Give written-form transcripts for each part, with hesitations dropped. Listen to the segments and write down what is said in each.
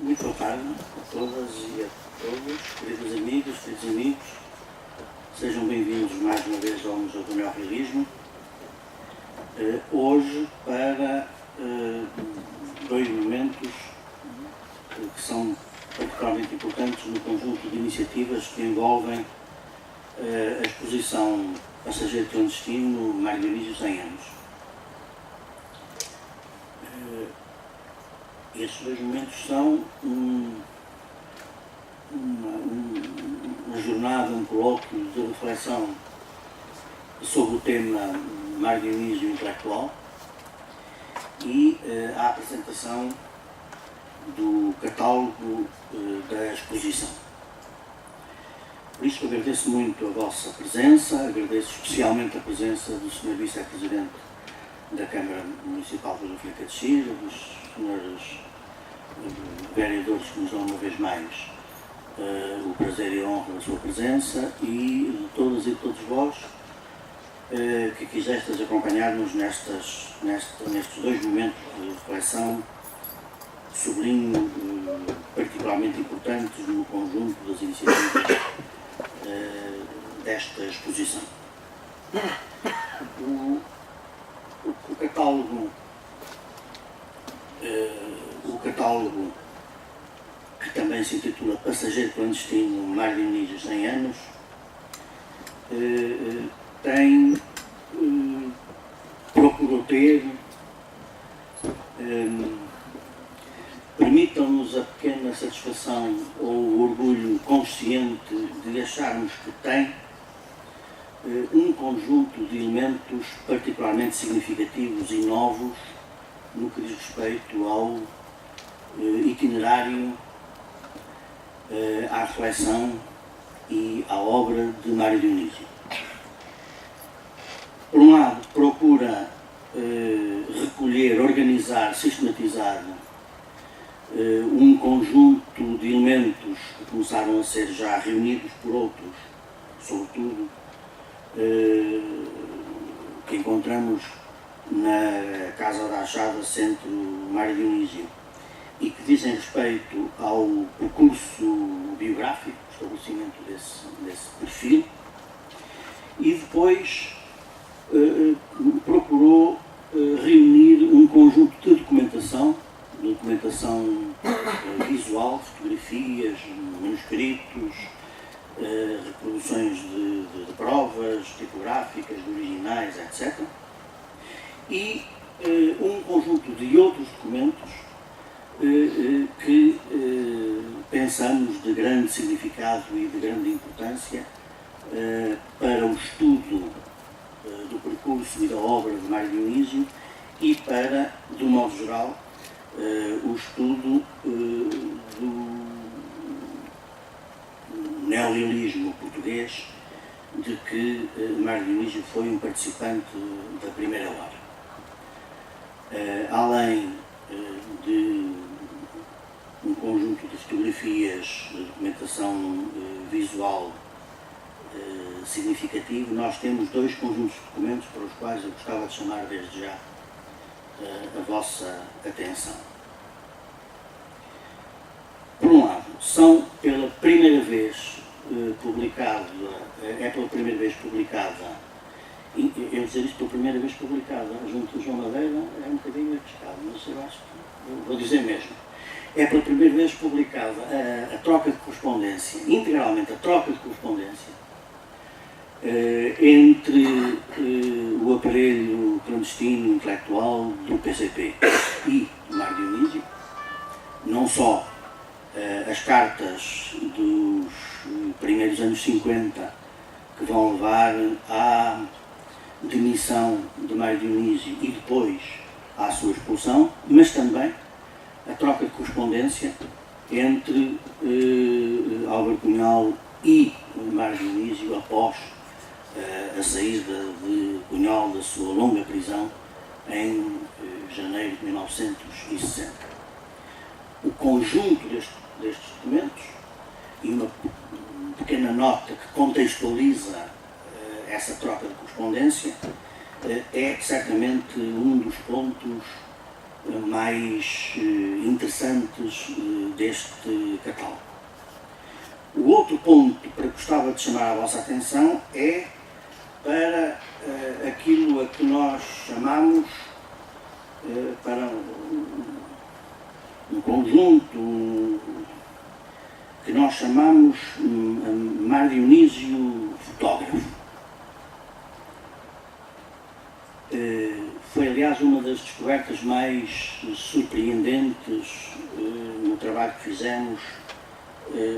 Muito boa tarde a todas e a todos, queridos amigos, sejam bem-vindos mais uma vez ao Museu do Neorrealismo. Hoje para dois momentos que são particularmente importantes no conjunto de iniciativas que envolvem a exposição Passageiro Clandestino Mário Dionísio 100 anos. Estes dois momentos são uma jornada, um colóquio de reflexão sobre o tema Mário Dionísio intelectual e a apresentação do catálogo da exposição. Por isso agradeço muito a vossa presença, agradeço especialmente a presença do Sr. Vice-Presidente da Câmara Municipal de Filica de Xira, dos senhores vereadores que nos dão uma vez mais o prazer e a honra da sua presença e de todas e de todos vós que quisestes acompanhar-nos nestes dois momentos de reflexão, sublinho, particularmente importantes no conjunto das iniciativas desta exposição. O catálogo, que também se intitula Passageiro Clandestino Mário Dionísio 100 anos, procurou ter, permitam-nos a pequena satisfação ou o orgulho consciente de acharmos que tem um conjunto de elementos particularmente significativos e novos no que diz respeito ao itinerário, à reflexão e à obra de Mário Dionísio. Por um lado, procura recolher, organizar, sistematizar um conjunto de elementos que começaram a ser já reunidos por outros, sobretudo que encontramos na Casa da Achada Centro Mário Dionísio e que dizem respeito ao percurso biográfico, estabelecimento desse perfil, e depois procurou reunir um conjunto de documentação visual, fotografias, manuscritos, reproduções de provas tipográficas, de originais, etc. E um conjunto de outros documentos que pensamos de grande significado e de grande importância para o estudo do percurso e da obra de Mário Dionísio e para, de um modo geral, o estudo do neorrealismo português, de que Mário Dionísio foi um participante da primeira hora. Além de um conjunto de fotografias, de documentação visual significativo, nós temos dois conjuntos de documentos para os quais eu gostava de chamar desde já a vossa atenção. Por um lado, são pela primeira vez publicada, eu dizer isto pela primeira vez publicada junto do João Madeira é um bocadinho arriscado, mas eu acho que eu vou dizer mesmo. É pela primeira vez publicada a troca de correspondência, integralmente a troca de correspondência, entre o aparelho clandestino intelectual do PCP e Mário Dionísio, não só as cartas dos primeiros anos 50 que vão levar à demissão de Mário Dionísio e depois à sua expulsão, mas também a troca de correspondência entre Álvaro Cunhal e Mário Dionísio após a saída de Cunhal da sua longa prisão em janeiro de 1960. O conjunto destes documentos e uma pequena nota que contextualiza essa troca de correspondência é certamente um dos pontos mais interessantes deste catálogo. O outro ponto para que gostava de chamar a vossa atenção é para aquilo a que nós chamamos, para um conjunto que nós chamamos Mar Dionísio fotógrafo. Foi, aliás, uma das descobertas mais surpreendentes no trabalho que fizemos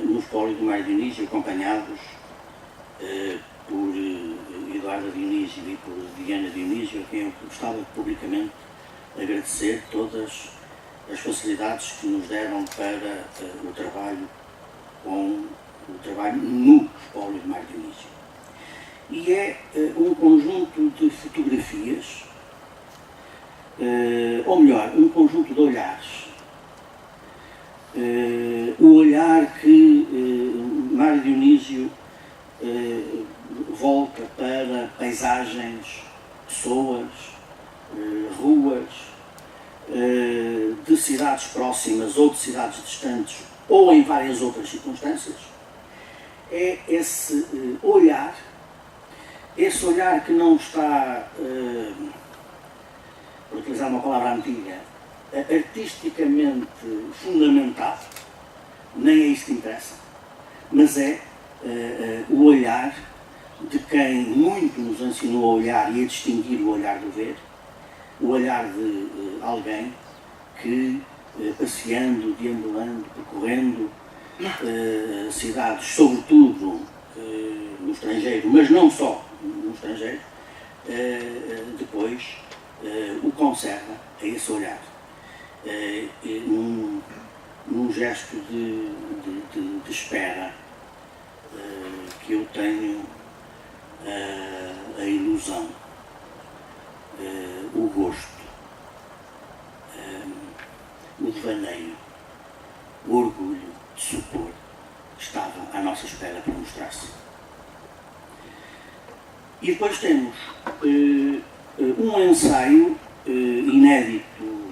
no espólio do Mar Dionísio, acompanhados por Eduardo Dionísio e por Diana Dionísio, a quem eu gostava publicamente agradecer todas as facilidades que nos deram para o trabalho no espólio do Mar Dionísio. E é um conjunto de fotografias, ou melhor, um conjunto de olhares. O olhar que Mário Dionísio volta para paisagens, pessoas, ruas, de cidades próximas ou de cidades distantes, ou em várias outras circunstâncias. É esse olhar que não está, por utilizar uma palavra antiga, artisticamente fundamentado, nem é isso que interessa, mas é o olhar de quem muito nos ensinou a olhar e a distinguir o olhar do ver, o olhar de alguém que, passeando, deambulando, percorrendo cidades, sobretudo no estrangeiro, mas não só no estrangeiro, depois o conserva a esse olhar, num gesto de espera que eu tenho a ilusão, o gosto, o devaneio, o orgulho de supor que estavam à nossa espera para mostrar-se. E depois temos um ensaio inédito,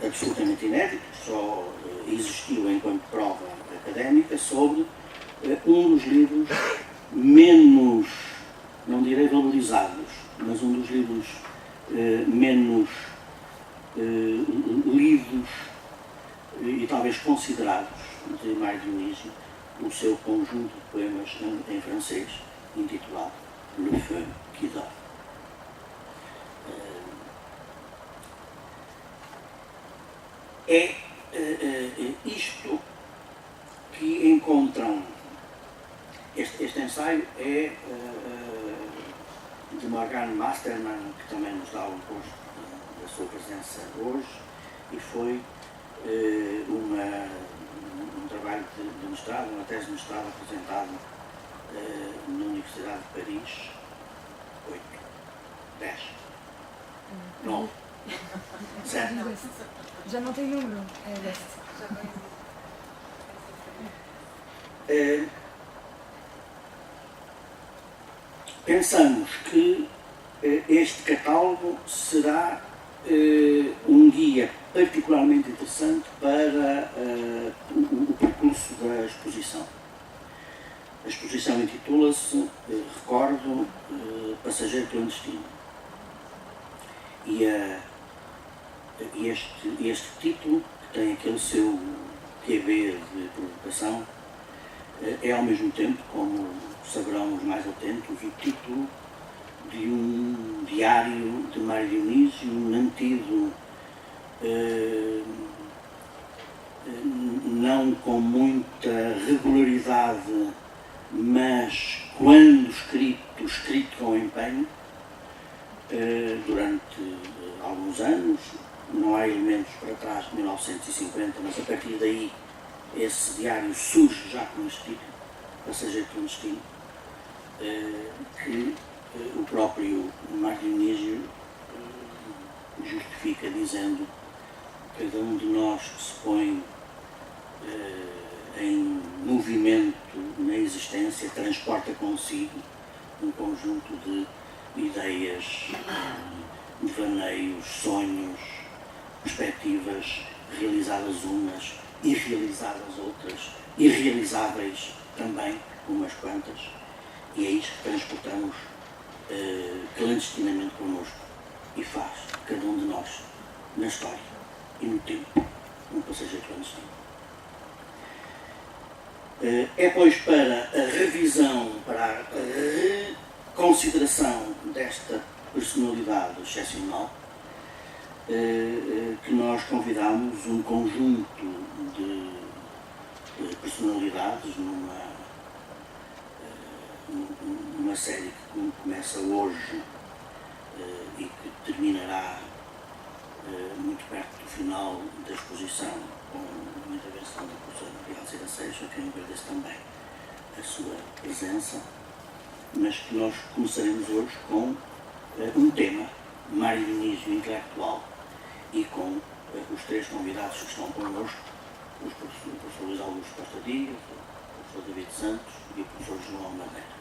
absolutamente inédito, só existiu enquanto prova académica, sobre um dos livros menos, não direi valorizados, mas um dos livros menos lidos e talvez considerados de Mário Dionísio, o seu conjunto de poemas em francês, intitulado Le Feu qui dort. É isto que encontram. Este ensaio é de Morgane Masterman, que também nos dá o gosto da sua presença hoje, e foi um trabalho de mestrado, uma tese de mestrado apresentada na Universidade de Paris, 8, 10, 9, 7. Já não tem número, é deste. Pensamos que este catálogo será um guia particularmente interessante para o percurso da exposição. A exposição intitula-se, recordo, Passageiro Clandestino. E este título, que tem aquele seu QB de provocação, é ao mesmo tempo, como saberão os mais atentos, o título de um diário de Mário Dionísio mantido não com muita regularidade, mas quando escrito com empenho, durante alguns anos. Não há elementos para trás de 1950, mas a partir daí esse diário surge já com este título, Passageiro Clandestino, que o próprio Mário Dionísio justifica dizendo: cada um de nós que se põe em movimento na existência transporta consigo um conjunto de ideias devaneios, sonhos, perspectivas realizadas umas, irrealizadas outras, irrealizáveis também, umas quantas, e é isto que transportamos clandestinamente connosco e faz cada um de nós na história e no tempo um passageiro clandestino. É, pois, para a revisão, para a reconsideração desta personalidade excepcional que nós convidamos um conjunto de personalidades numa série que começa hoje e que terminará muito perto do final da exposição com uma intervenção da professora Maria Alcida Seixas, a quem agradeço também a sua presença, mas que nós começaremos hoje com um tema, Mário Dionísio intelectual, e com os três convidados que estão connosco, o professor Luís Augusto Costa Dias, o professor David Santos e o professor João Madeira.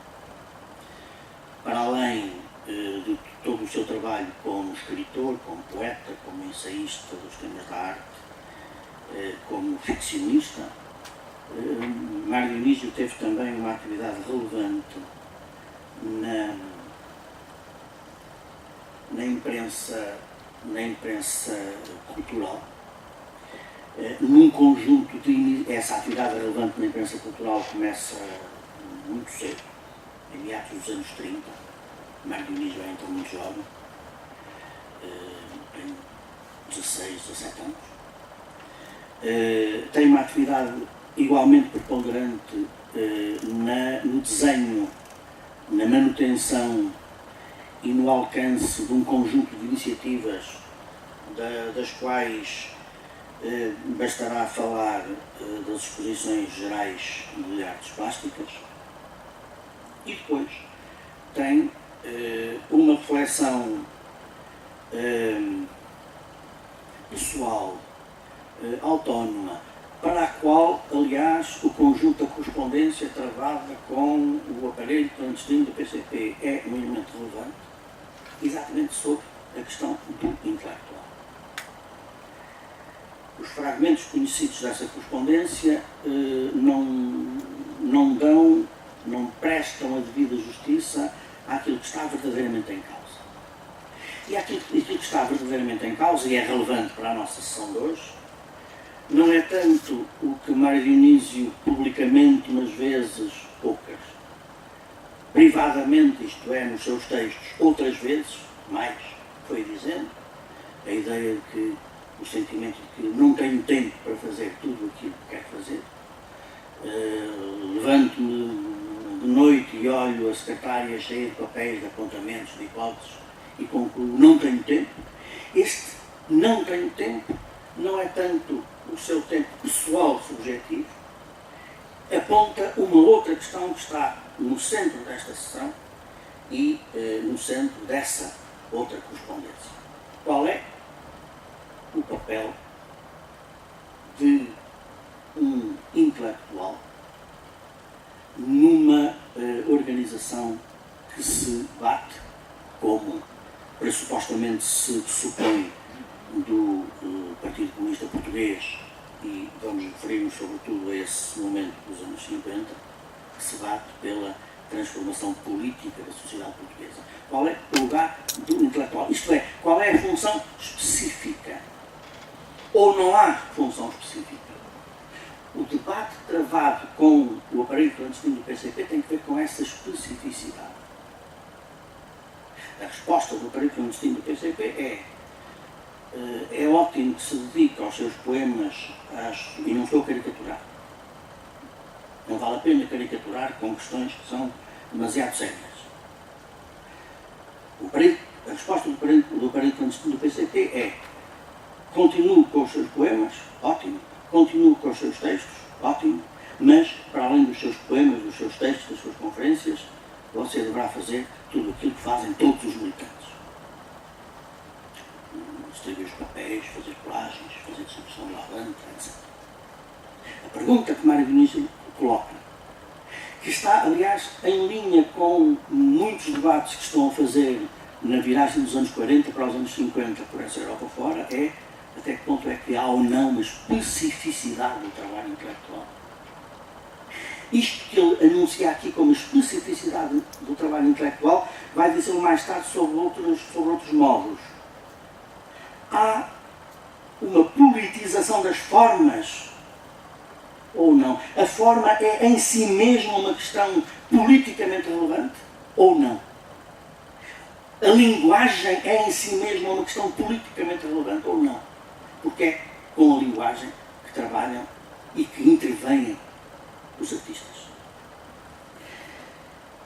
Para além de todo o seu trabalho como escritor, como poeta, como ensaísta dos temas da arte, como ficcionista, Mário Dionísio teve também uma atividade relevante na imprensa cultural, num conjunto de... Essa atividade relevante na imprensa cultural começa muito cedo, em meados dos anos 30. Mário Dionísio é então muito jovem, tem 16, 17 anos. Tem uma atividade igualmente preponderante no desenho, na manutenção e no alcance de um conjunto de iniciativas das quais bastará falar das exposições gerais de artes plásticas. E depois tem uma reflexão pessoal, autónoma, para a qual, aliás, o conjunto da correspondência travada com o aparelho clandestino do PCP é um elemento relevante, exatamente sobre a questão do intelectual. Os fragmentos conhecidos dessa correspondência não prestam a devida justiça àquilo que está verdadeiramente em causa. E aquilo que está verdadeiramente em causa, e é relevante para a nossa sessão de hoje, não é tanto o que Mário Dionísio publicamente, umas vezes, poucas, privadamente, isto é, nos seus textos, outras vezes, mais, foi dizendo, a ideia de que o sentimento de que não tenho tempo para fazer tudo aquilo que quero fazer, levanto-me de noite e olho a secretária cheia de papéis, de apontamentos, de hipóteses e concluo, não tenho tempo. Este não tenho tempo não é tanto o seu tempo pessoal subjetivo, aponta uma outra questão que está no centro desta sessão e no centro dessa outra correspondência. Qual é o papel de um intelectual numa organização que se bate, como pressupostamente se supõe do Partido Comunista Português, e vamos referir-nos sobretudo a esse momento dos anos 50, que se bate pela transformação política da sociedade portuguesa. Qual é o lugar do intelectual? Isto é, qual é a função específica? Ou não há função específica? O debate travado com o aparelho clandestino do PCP tem que ver com essa especificidade. A resposta do aparelho clandestino do PCP é ótimo que se dedique aos seus poemas, e não estou a caricaturar. Não vale a pena caricaturar com questões que são demasiado sérias. A resposta do aparelho clandestino do PCP é: continuo com os seus poemas, ótimo, continuo com os seus textos, ótimo, mas, para além dos seus poemas, dos seus textos, das suas conferências, você deverá fazer tudo aquilo que fazem todos os militantes. Distribuir os papéis, fazer colagens, fazer distribuição de lavanda, etc. A pergunta que Mário Dionísio coloca, que está, aliás, em linha com muitos debates que estão a fazer na viragem dos anos 40 para os anos 50 por essa Europa fora é até que ponto é que há ou não uma especificidade do trabalho intelectual. Isto que ele anuncia aqui como especificidade do trabalho intelectual vai dizer mais tarde sobre outros modos. Há uma politização das formas ou não? A forma é em si mesma uma questão politicamente relevante ou não? A linguagem é em si mesma uma questão politicamente relevante ou não? Porque é com a linguagem que trabalham e que intervêm os artistas.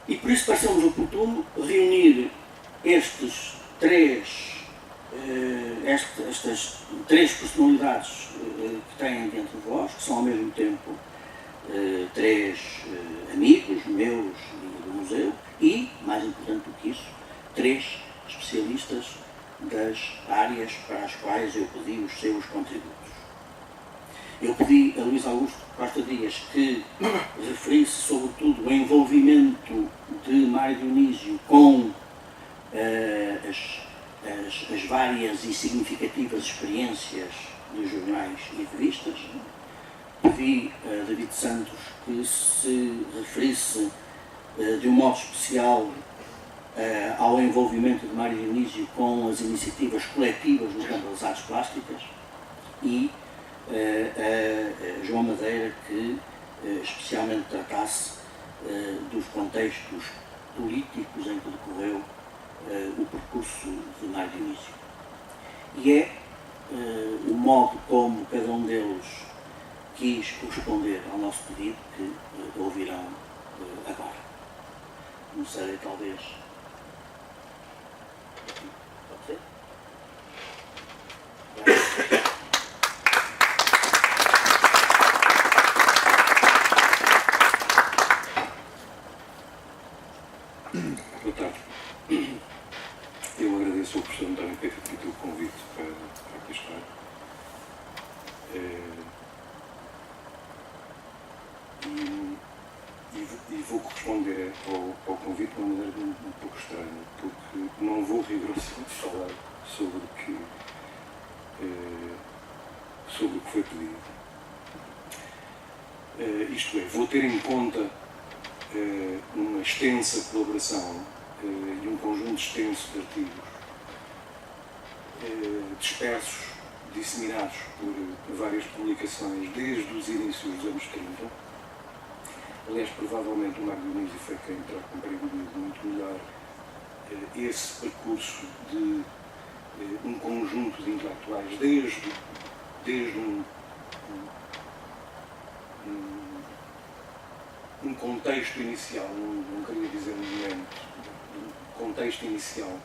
E por isso pareceu-nos oportuno reunir estas três personalidades que têm dentro de vós, que são ao mesmo tempo três amigos meus e do museu, e, mais importante do que isso, três especialistas das áreas para as quais eu pedi os seus contributos. Eu pedi a Luís Augusto Costa Dias que referisse sobretudo o envolvimento de Mário Dionísio com as várias e significativas experiências de jornais e revistas. Pedi a David Santos que se referisse de um modo especial ao envolvimento de Mário Dionísio com as iniciativas coletivas no campo das artes plásticas, e a João Madeira que especialmente tratasse dos contextos políticos em que decorreu o percurso de Mário Dionísio. E é o modo como cada um deles quis corresponder ao nosso pedido que ouvirão agora. Começarei talvez. Pode ser? Boa tarde. Eu agradeço ao professor António ter feito o convite para aqui estar. E vou corresponder ao convite de uma maneira um pouco estranha, porque não vou rigorosamente falar sobre o que foi pedido. Isto é, vou ter em conta uma extensa colaboração e um conjunto extenso de artigos dispersos, disseminados por várias publicações desde os inícios dos anos 30. Aliás, provavelmente o Mário Dionísio foi quem terá compreendido muito melhor esse percurso de um conjunto de intelectuais desde um contexto inicial, não queria dizer um momento, um contexto inicial.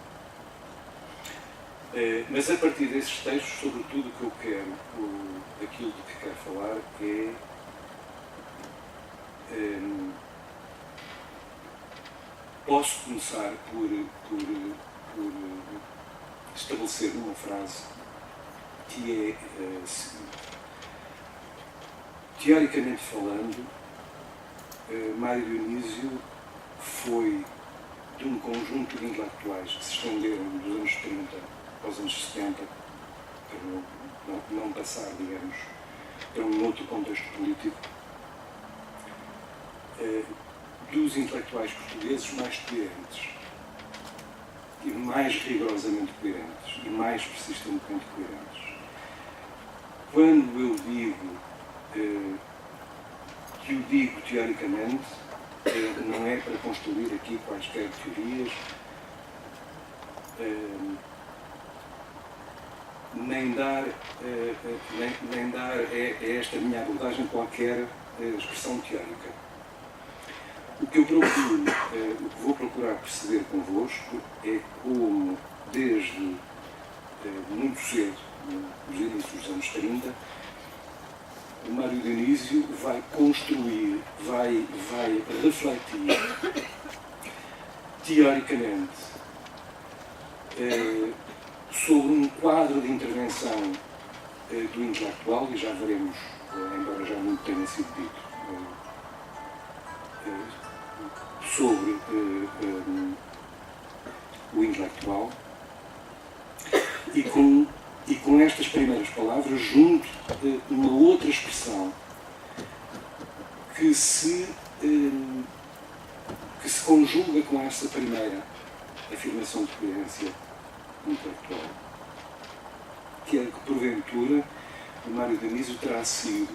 Mas a partir desses textos, sobretudo o que eu quero, aquilo de que quero falar é posso começar por estabelecer uma frase que é a seguinte. Teoricamente falando, Mário Dionísio foi de um conjunto de intelectuais que se estenderam dos anos 30 aos anos 70, para não passar, digamos, para um outro contexto político, dos intelectuais portugueses mais coerentes, e mais rigorosamente coerentes, e mais persistentemente coerentes. Quando eu digo que o digo teoricamente, não é para construir aqui quaisquer teorias, nem dar a esta minha abordagem qualquer expressão teórica. O que eu procuro, o que vou procurar perceber convosco é como, desde muito cedo, nos inícios dos anos 30, o Mário Dionísio vai construir, vai refletir teoricamente sobre um quadro de intervenção do intelectual, e já veremos, embora já muito tenha sido dito, sobre o intelectual, e com estas primeiras palavras junto uma outra expressão que se conjuga com essa primeira afirmação de coerência intelectual, que é que, porventura, o Mário Dionísio terá sido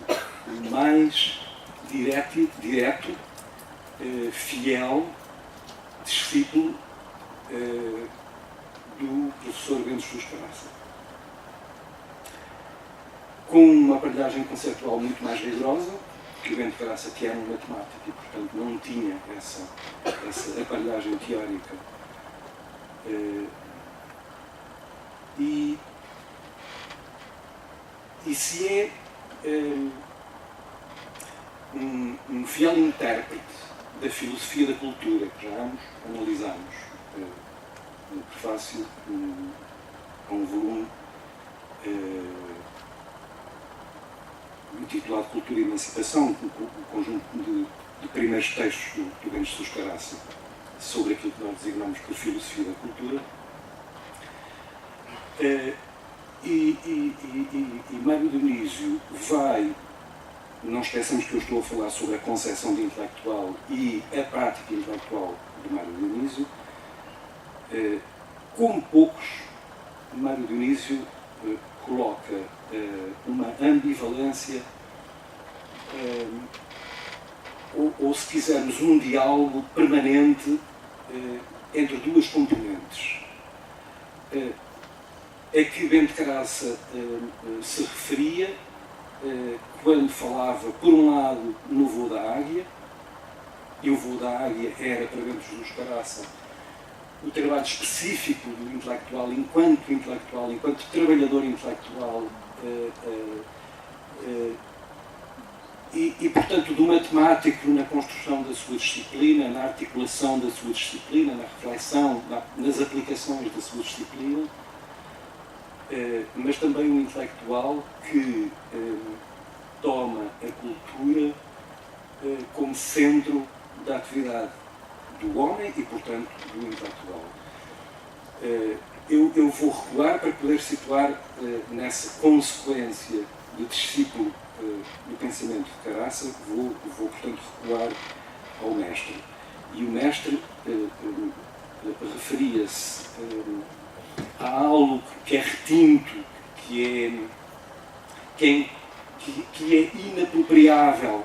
o mais direto, fiel discípulo do professor Bento Jesus Caraça, com uma aparelhagem conceptual muito mais rigorosa que o Bento Caraça, que era um matemático e, portanto, não tinha essa aparelhagem teórica. E se é um fiel intérprete da filosofia da cultura, que já ambos analisámos no prefácio a um volume intitulado Cultura e Emancipação, um conjunto de primeiros textos do Bento Jesus Caraça sobre aquilo que nós designamos por filosofia da cultura. E Mário Dionísio vai, não esqueçamos que eu estou a falar sobre a concepção de intelectual e a prática intelectual de Mário Dionísio, como poucos, Mário Dionísio coloca uma ambivalência, ou se quisermos um diálogo permanente entre duas componentes. A que Bento Caraça se referia quando falava, por um lado, no voo da águia, e o voo da águia era, para Bento Jesus Caraça, o trabalho específico do intelectual, enquanto trabalhador intelectual, e, portanto, do matemático na construção da sua disciplina, na articulação da sua disciplina, na reflexão, nas aplicações da sua disciplina, mas também um intelectual que toma a cultura como centro da atividade do homem e, portanto, do intelectual. Eu vou recuar para poder situar nessa consequência de discípulo do pensamento de Caraça, vou, portanto, recuar ao mestre. E o mestre referia-se a algo que é retinto, que é inapropriável,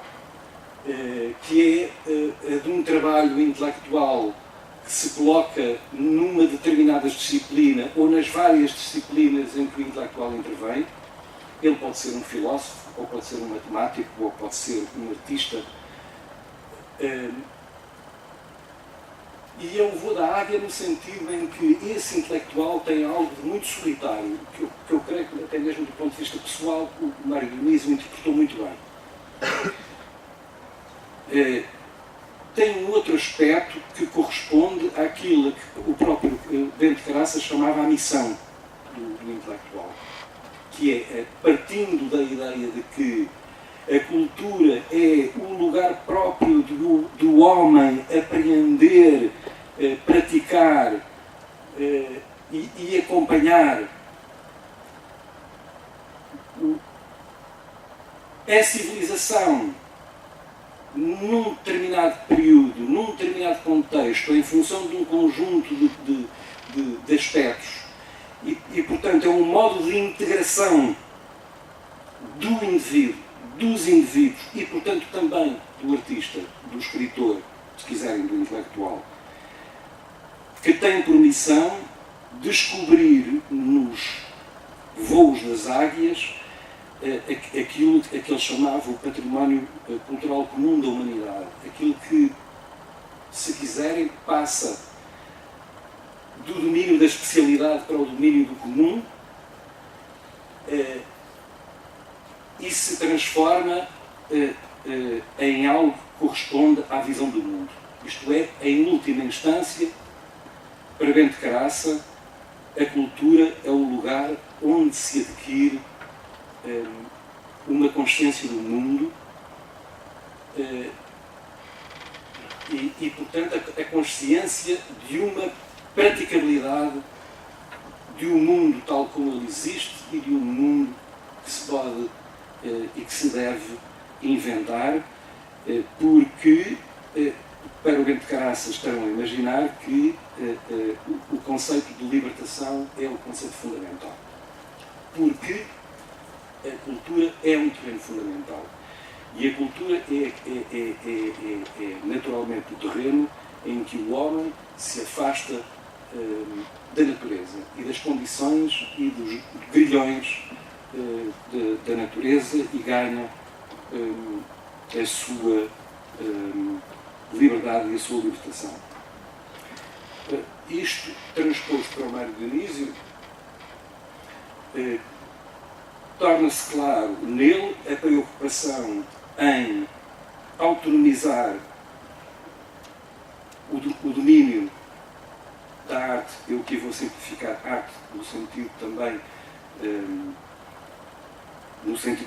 que é de um trabalho intelectual que se coloca numa determinada disciplina ou nas várias disciplinas em que o intelectual intervém. Ele pode ser um filósofo, ou pode ser um matemático, ou pode ser um artista. E é o voo da águia no sentido em que esse intelectual tem algo de muito solitário, que eu creio que até mesmo do ponto de vista pessoal o Mário Dionísio interpretou muito bem. Tem um outro aspecto que corresponde àquilo que o próprio Bento Caraça chamava a missão do intelectual, que é, partindo da ideia de que a cultura é o lugar próprio do homem apreender, praticar e acompanhar a civilização num determinado período, num determinado contexto, em função de um conjunto de aspectos. E, portanto, é um modo de integração do indivíduo, dos indivíduos e, portanto, também do artista, do escritor, se quiserem, do intelectual, que tem por missão descobrir nos voos das águias aquilo que ele chamava o património cultural comum da humanidade, aquilo que, se quiserem, passa do domínio da especialidade para o domínio do comum e se transforma em algo que corresponde à visão do mundo. Isto é, em última instância, para Bento Caraça, a cultura é o lugar onde se adquire uma consciência do mundo e, portanto, a consciência de uma praticabilidade de um mundo tal como ele existe e de um mundo que se pode e que se deve inventar, porque para o Bento de Caraças estarão a imaginar que o conceito de libertação é o conceito fundamental. Porque a cultura é um terreno fundamental. E a cultura é naturalmente o terreno em que o homem se afasta da natureza e das condições e dos grilhões da natureza e ganha a sua liberdade e a sua libertação. Isto transposto para o Mário Dionísio torna-se claro nele a preocupação em autonomizar o domínio da arte, eu aqui vou simplificar arte no sentido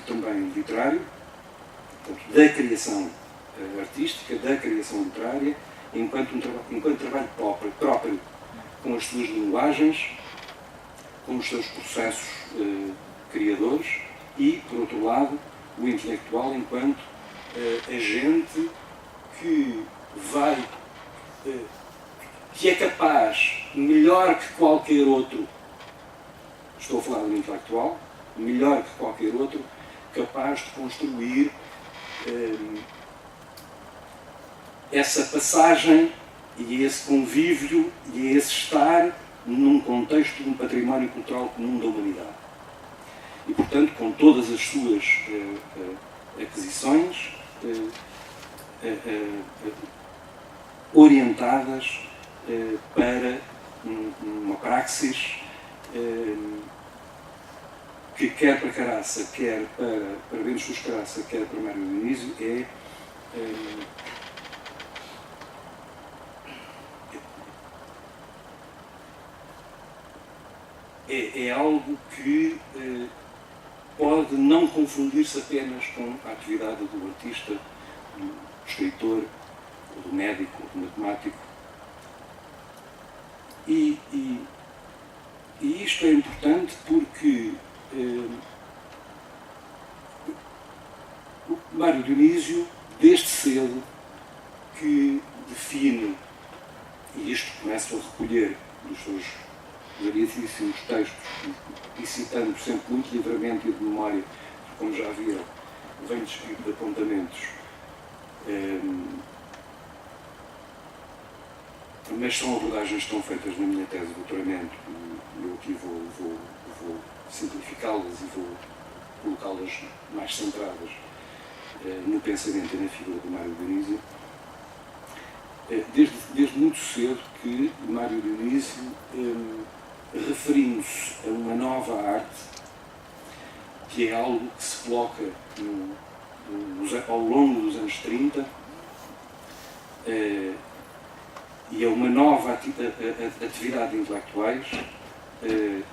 também literário, portanto, da criação artística, da criação literária, enquanto trabalho próprio, com as suas linguagens, com os seus processos criadores e, por outro lado, o intelectual enquanto agente que que é capaz, melhor que qualquer outro, estou a falar do intelectual, melhor que qualquer outro, capaz de construir essa passagem e esse convívio e esse estar num contexto de um património cultural comum da humanidade. E, portanto, com todas as suas aquisições orientadas para uma praxis que quer para Caraça, quer para Bento Jesus Caraça, quer para Mário Dionísio, é algo que pode não confundir-se apenas com a atividade do artista, do escritor, do médico, do matemático. E isto é importante porque o Mário Dionísio, desde cedo, que define, e isto começa a recolher dos seus variedíssimos textos, e citando sempre muito livremente e de memória, como já viram, vem descrito de apontamentos, mas são abordagens que estão feitas na minha tese de doutoramento, e eu aqui vou simplificá-las e vou colocá-las mais centradas no pensamento e na figura de Mário Dionísio. Desde muito cedo que Mário Dionísio, referindo-se a uma nova arte, que é algo que se coloca ao longo dos anos 30, e é uma nova atividade de intelectuais,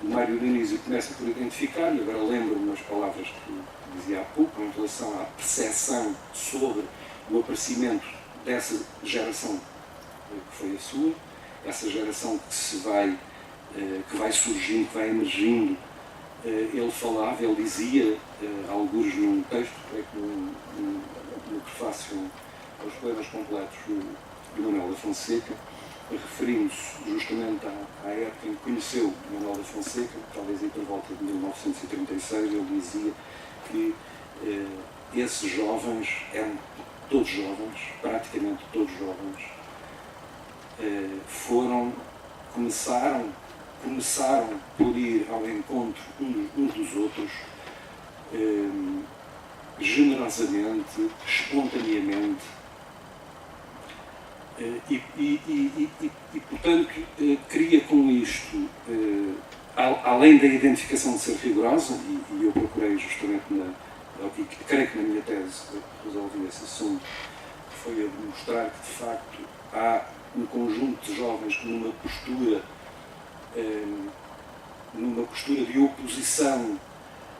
o Mário Dionísio começa por identificar, e agora lembro-me das palavras que dizia há pouco, em relação à percepção sobre o aparecimento dessa geração que foi a sua, essa geração que vai surgindo, que vai emergindo. Ele falava, ele dizia, alguns num texto, no prefácio aos poemas completos do Manuel da Fonseca, referindo-se justamente à época em que conheceu Manuel da Fonseca, talvez aí por volta de 1936, ele dizia que esses jovens eram todos jovens, praticamente todos jovens, começaram por ir ao encontro uns dos outros, generosamente, espontaneamente, portanto, cria com isto, além da identificação de ser rigorosa, e eu procurei justamente, creio que na minha tese resolvi esse assunto, foi a demonstrar que, de facto, há um conjunto de jovens que numa postura de oposição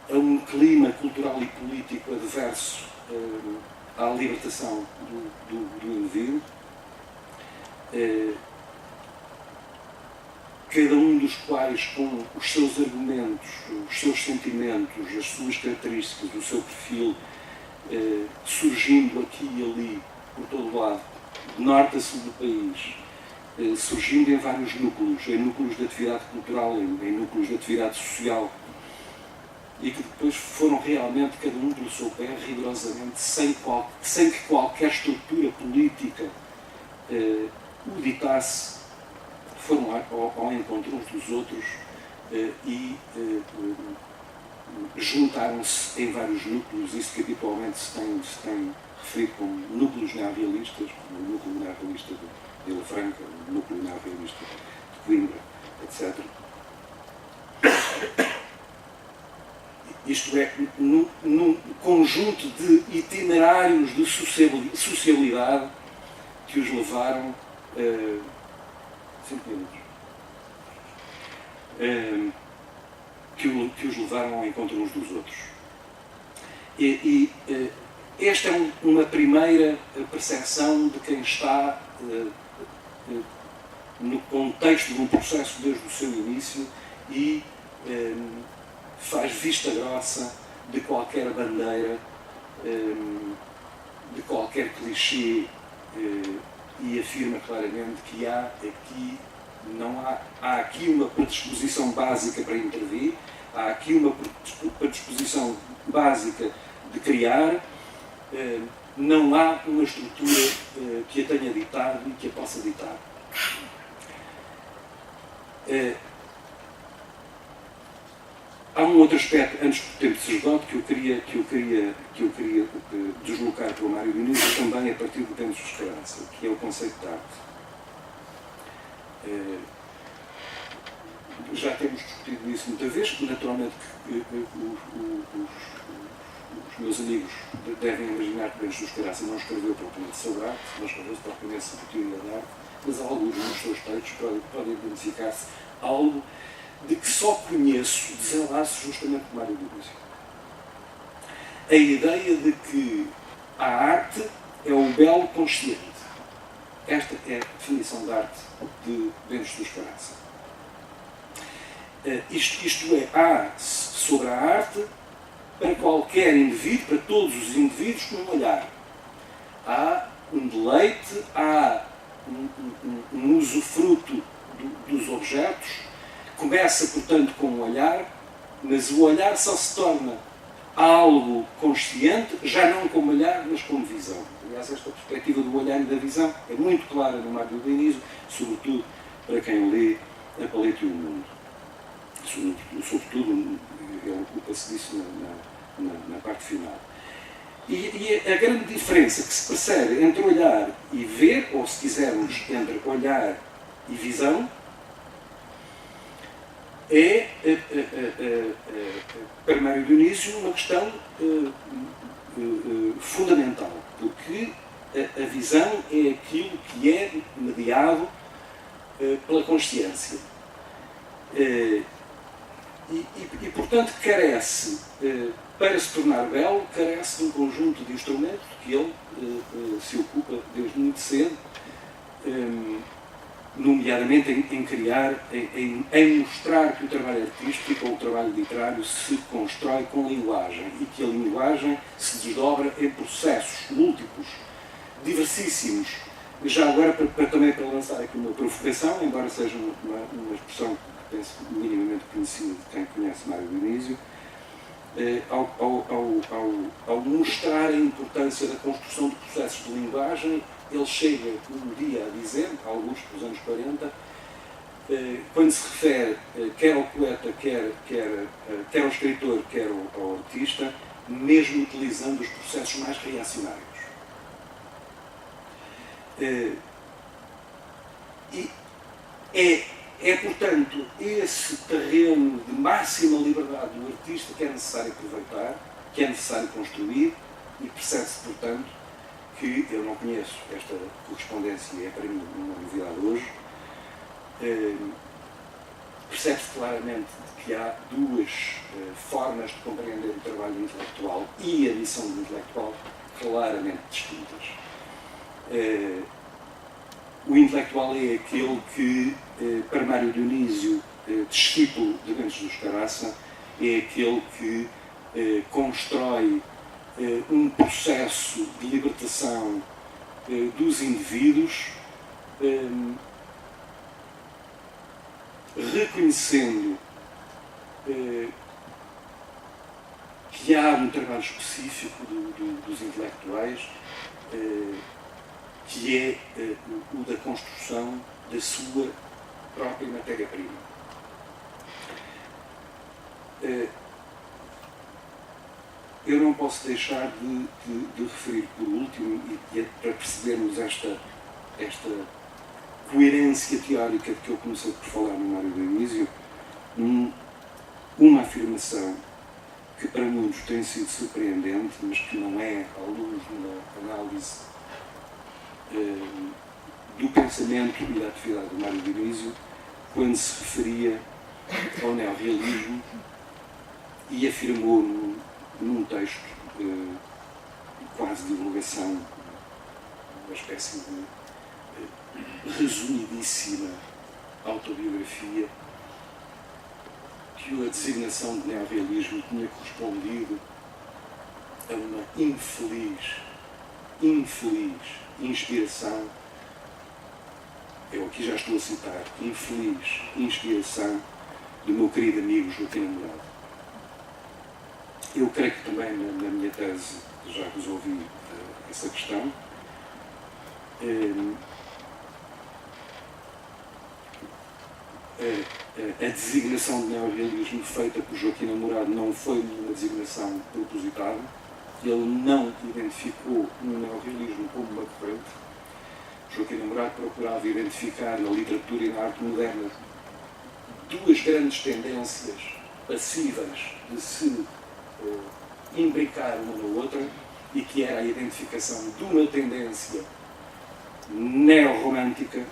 a um clima cultural e político adverso à libertação do indivíduo, cada um dos quais com os seus argumentos, os seus sentimentos, as suas características, o seu perfil, surgindo aqui e ali, por todo lado, de norte a sul do país, surgindo em vários núcleos, em núcleos de atividade cultural, em núcleos de atividade social, e que depois foram realmente, cada um pelo seu pé, rigorosamente, sem que qualquer estrutura política o ditasse, foram ao encontro uns dos outros e juntaram-se em vários núcleos, isso que habitualmente se tem referido como núcleos neorrealistas, como o núcleo neorrealista de Vila Franca, o núcleo neorrealista de Coimbra, etc. Isto é, num conjunto de itinerários de socialidade que os levaram 5 minutos. Que os levaram ao encontro uns dos outros. Esta é uma primeira percepção de quem está no contexto de um processo desde o seu início e faz vista grossa de qualquer bandeira, de qualquer clichê, e afirma claramente que há aqui uma predisposição básica para intervir, há aqui uma predisposição básica de criar, não há uma estrutura que a tenha ditado e que a possa ditar. Há um outro aspecto, antes do tempo de se esgote, que eu queria deslocar para o Mário Dionísio também a partir do tempo de esperança, que é o conceito de arte. Já temos discutido isso muita vez, naturalmente os meus amigos devem imaginar que Bento dos Caraça não escreveu propriamente sobre arte, não escreveu propriamente sobre teoria da arte, mas alguns dos seus textos podem identificar-se algo de que só conheço desenlace justamente do Mário Dionísio. A ideia de que a arte é o belo consciente. Esta é a definição de arte de Bento dos Caraça. Isto é, há sobre a arte, para qualquer indivíduo, para todos os indivíduos, um olhar. Há um deleite, há um usufruto dos objetos. Começa, portanto, com um olhar, mas o olhar só se torna algo consciente, já não como olhar, mas como visão. Aliás, esta perspectiva do olhar e da visão é muito clara no Mário Dionísio, sobretudo para quem lê A Paleta e o Mundo. Sobretudo, ele ocupa-se disso na parte final. E a grande diferença que se percebe entre olhar e ver, ou se quisermos, entre olhar e visão, é, para Mário Dionísio, uma questão fundamental, porque a visão é aquilo que é mediado pela consciência. E, portanto, carece, para se tornar belo, carece de um conjunto de instrumentos que ele se ocupa desde muito cedo, nomeadamente em criar, em mostrar que o trabalho artístico ou o trabalho literário se constrói com linguagem e que a linguagem se desdobra em processos múltiplos, diversissíssimos. Já agora, também para lançar aqui uma provocação, embora seja uma expressão que penso minimamente conhecida de quem conhece Mário Dionísio, ao mostrar a importância da construção de processos de linguagem, ele chega um dia a dizer, alguns dos anos 40, quando se refere quer ao poeta, quer ao escritor, quer ao artista, mesmo utilizando os processos mais reacionários. E portanto, esse terreno de máxima liberdade do artista que é necessário aproveitar, que é necessário construir, e percebe-se, portanto, que eu não conheço esta correspondência, é para mim uma novidade hoje, percebe-se claramente que há duas formas de compreender o trabalho intelectual e a missão do intelectual claramente distintas. O intelectual é aquele que, para Mário Dionísio, discípulo de Bento dos Caraça, é aquele que constrói um processo de libertação dos indivíduos, reconhecendo que há um trabalho específico dos intelectuais, que é o da construção da sua própria matéria-prima. Eu não posso deixar de referir por último, e para percebermos esta coerência teórica de que eu comecei por falar no Mário Dionísio, uma afirmação que para muitos tem sido surpreendente, mas que não é à luz de uma análise do pensamento e da atividade do Mário Dionísio, quando se referia ao neorrealismo e afirmou num texto quase de divulgação, uma espécie de resumidíssima autobiografia, que a designação de neorrealismo tinha correspondido a uma infeliz inspiração, eu aqui já estou a citar, infeliz inspiração do meu querido amigo Joaquim Namorado. Eu creio que também na minha tese já resolvi essa questão. A designação de neorrealismo feita por Joaquim Namorado não foi uma designação propositada. Ele não identificou o neorrealismo como uma corrente. Joaquim Namorado procurava identificar na literatura e na arte moderna duas grandes tendências passíveis de se imbricar uma na outra, e que era a identificação de uma tendência neorromântica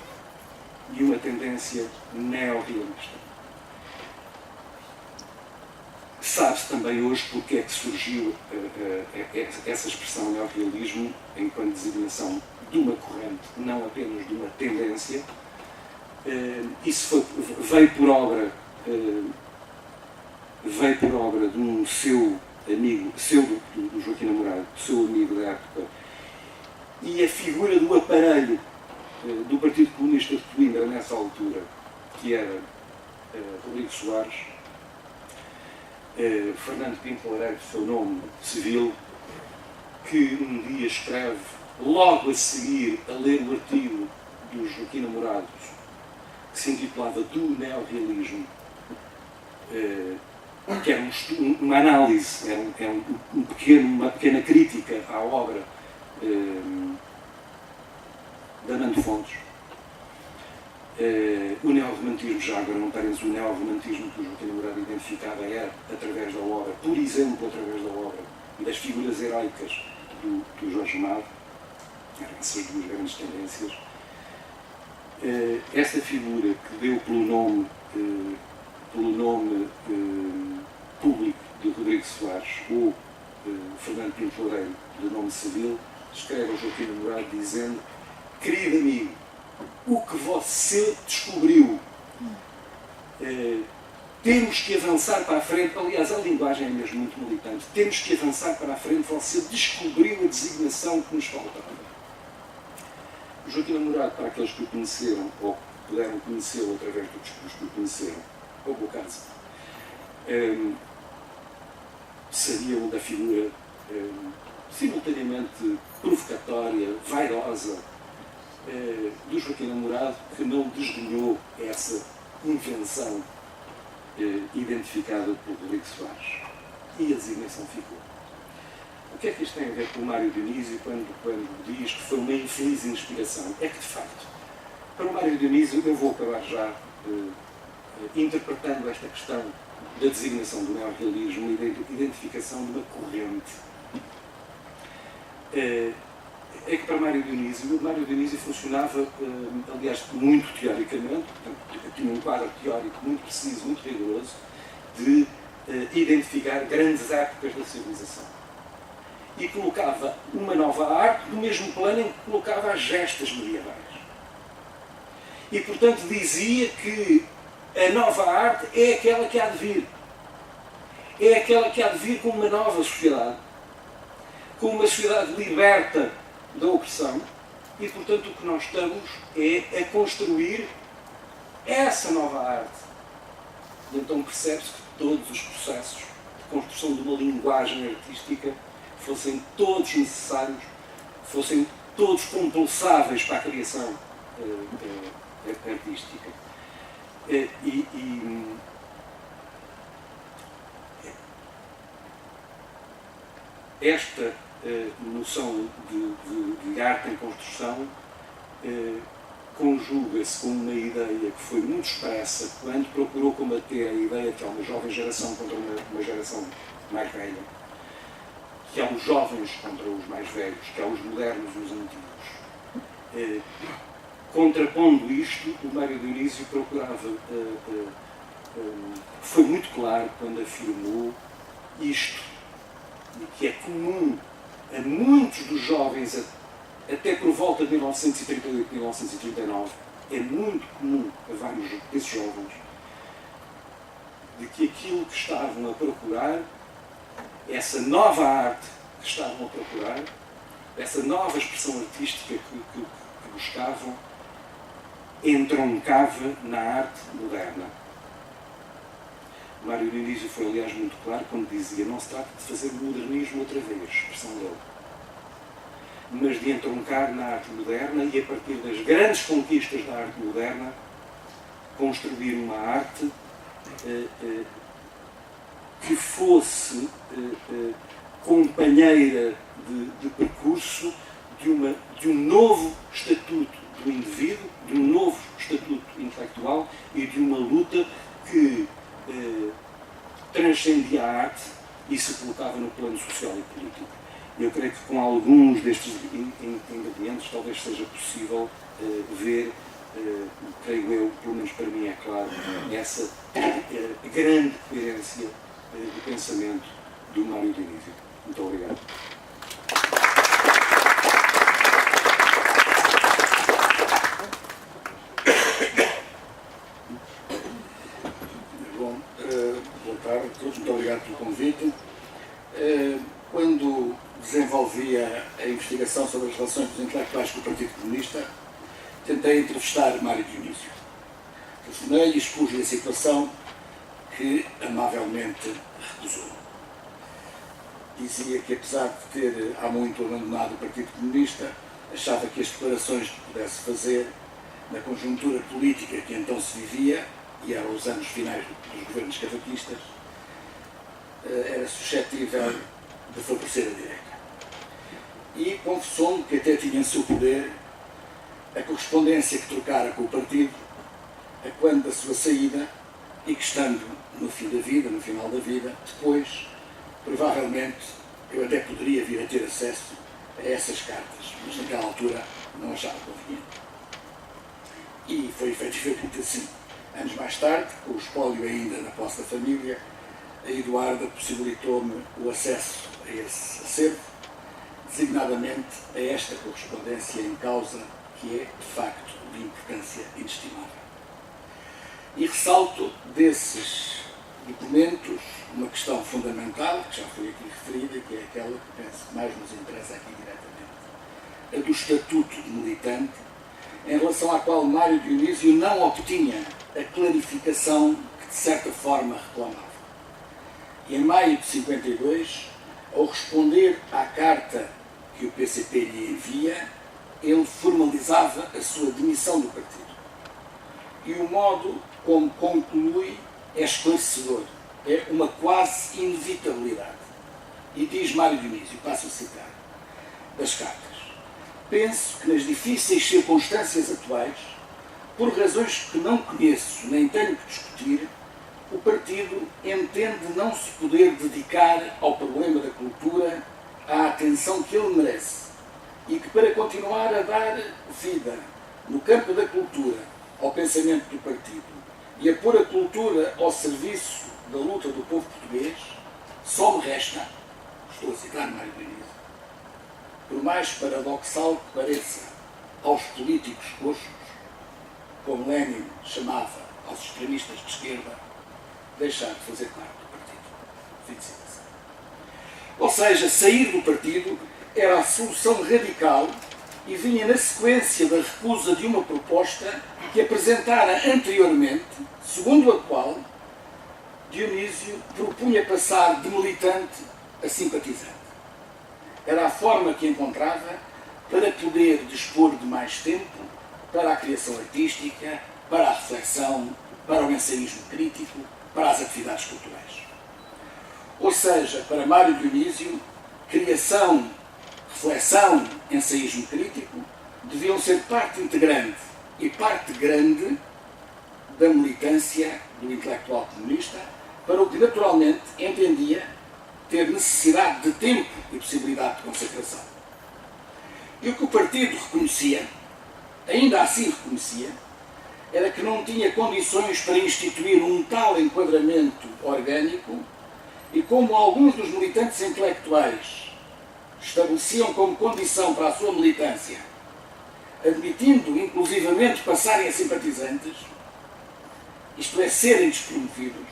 e uma tendência neorrealista. Sabe-se também hoje porque é que surgiu essa expressão neorrealismo enquanto designação de uma corrente, não apenas de uma tendência. Isso veio por obra de um seu amigo, do Joaquim Namorado, seu amigo da época, e a figura do aparelho do Partido Comunista de Coimbra nessa altura, que era Rodrigo Soares, Fernando Pinto Loureiro, seu nome civil, que um dia escreve, logo a seguir a ler o artigo do Joaquim Namorado, que se intitulava Do Neorrealismo, que era uma análise, era uma pequena crítica à obra de Armando Fontes. O neorromantismo, já agora não parece, o neorromantismo que o Joaquim Namorado identificava era através da obra, por exemplo, através da obra e das figuras heroicas do Jorge Amado. Eram essas duas grandes tendências. Essa figura que deu pelo nome público de Rodrigo Soares, ou Fernando Pinto Loureiro, de nome civil, escreve ao Joaquim Namorado dizendo: querido amigo, o que você descobriu, temos que avançar para a frente. Aliás, a linguagem é mesmo muito militante. Temos que avançar para a frente, você descobriu a designação que nos faltava. O Joaquim Namorado, para aqueles que o conheceram, ou puderam conhecê-lo através do discurso que o conheceram, ou por acaso, sabiam da figura simultaneamente provocatória, vaidosa, do Joaquim Namorado, que não desdenhou essa invenção identificada por Rodrigo Soares. E a designação ficou. O que é que isto tem a ver com o Mário Dionísio quando diz que foi uma infeliz inspiração? É que, de facto, para o Mário Dionísio, eu vou acabar já interpretando esta questão da designação do neorrealismo e da identificação de uma corrente. É que para o Mário Dionísio funcionava, aliás, muito teoricamente, portanto, tinha um quadro teórico muito preciso, muito rigoroso, de identificar grandes épocas da civilização. E colocava uma nova arte no mesmo plano em que colocava as gestas medievais. E, portanto, dizia que a nova arte é aquela que há de vir. É aquela que há de vir com uma nova sociedade. Com uma sociedade liberta da opressão. E, portanto, o que nós estamos é a construir essa nova arte. E então percebe-se que todos os processos de construção de uma linguagem artística fossem todos necessários, fossem todos compulsáveis para a criação artística. Esta noção de arte em construção conjuga-se com uma ideia que foi muito expressa quando procurou combater a ideia de que há uma jovem geração contra uma geração mais velha, que há os jovens contra os mais velhos, que há os modernos e os antigos. Contrapondo isto, o Mário Dionísio procurava, foi muito claro quando afirmou isto, que é comum a muitos dos jovens, até por volta de 1938, 1939, é muito comum a vários desses jovens, de que aquilo que estavam a procurar, essa nova arte que estavam a procurar, essa nova expressão artística que buscavam, entroncava na arte moderna. Mário Dionísio foi, aliás, muito claro quando dizia: não se trata de fazer modernismo outra vez, expressão dele, mas de entroncar na arte moderna e, a partir das grandes conquistas da arte moderna, construir uma arte que fosse companheira de percurso de um novo estatuto do indivíduo, de um novo estatuto intelectual e de uma luta que transcendia a arte e se colocava no plano social e político. Eu creio que com alguns destes ingredientes talvez seja possível ver, creio eu, pelo menos para mim é claro, essa grande coerência de pensamento do Mário Dionísio. Muito obrigado. Boa tarde a todos, muito obrigado pelo convite. Quando desenvolvia a investigação sobre as relações dos intelectuais com o Partido Comunista, tentei entrevistar Mário Dionísio. Telefonei e expus-lhe a situação, que amavelmente recusou. Dizia que, apesar de ter há muito abandonado o Partido Comunista, achava que as declarações que pudesse fazer na conjuntura política que então se vivia, e eram os anos finais dos governos cavaquistas, era suscetível de favorecer a direita. E confessou-me que até tinha em seu poder a correspondência que trocara com o partido a quando da sua saída, e que, estando no fim da vida, no final da vida, depois, provavelmente, eu até poderia vir a ter acesso a essas cartas, mas naquela altura não achava conveniente. E foi efetivamente assim. Anos mais tarde, com o espólio ainda na posse da família, a Eduarda possibilitou-me o acesso a esse acervo, designadamente a esta correspondência em causa, que é, de facto, de importância inestimável. E ressalto desses documentos uma questão fundamental, que já foi aqui referida, que é aquela que penso que mais nos interessa aqui diretamente, a do estatuto de militante, em relação à qual Mário Dionísio não obtinha a clarificação que de certa forma reclamava. E em maio de 52, ao responder à carta que o PCP lhe envia, ele formalizava a sua demissão do partido. E o modo como conclui é esclarecedor, é uma quase inevitabilidade. E diz Mário Dionísio, passo a citar, das cartas: penso que nas difíceis circunstâncias atuais, por razões que não conheço nem tenho que discutir, o partido entende não se poder dedicar ao problema da cultura a atenção que ele merece, e que para continuar a dar vida no campo da cultura ao pensamento do partido e a pôr a cultura ao serviço da luta do povo português, só me resta, estou a citar Mário Dionísio, por mais paradoxal que pareça aos políticos coxos, como Lenin chamava aos extremistas de esquerda, deixar de fazer parte do partido. Fim de citação. Ou seja, sair do partido era a solução radical e vinha na sequência da recusa de uma proposta que apresentara anteriormente, segundo a qual Dionísio propunha passar de militante a simpatizante. Era a forma que encontrava para poder dispor de mais tempo para a criação artística, para a reflexão, para o ensaísmo crítico, para as atividades culturais. Ou seja, para Mário Dionísio, criação, reflexão, ensaísmo crítico deviam ser parte integrante e parte grande da militância do intelectual comunista, para o que naturalmente entendia ter necessidade de tempo e possibilidade de consagração. E o que o partido reconhecia, ainda assim reconhecia, era que não tinha condições para instituir um tal enquadramento orgânico e como alguns dos militantes intelectuais estabeleciam como condição para a sua militância, admitindo inclusivamente passarem a simpatizantes, isto é, serem despromovidos,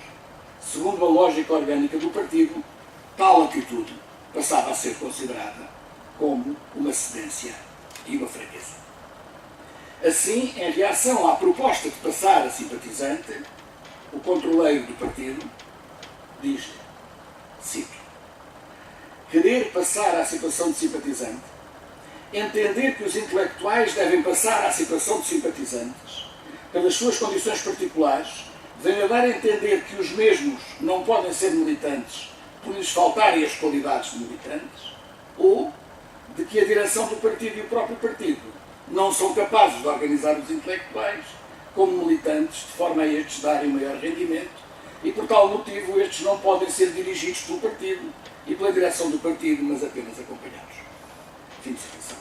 segundo a lógica orgânica do partido, tal atitude passava a ser considerada como uma cedência e uma fraqueza. Assim, em reação à proposta de passar a simpatizante, o controleiro do partido diz, cito, querer passar à situação de simpatizante, entender que os intelectuais devem passar à situação de simpatizantes, pelas suas condições particulares, vem a dar a entender que os mesmos não podem ser militantes por lhes faltarem as qualidades de militantes, ou de que a direção do partido e o próprio partido não são capazes de organizar os intelectuais como militantes de forma a estes darem maior rendimento e por tal motivo estes não podem ser dirigidos pelo partido e pela direção do partido, mas apenas acompanhados. Fim de citação.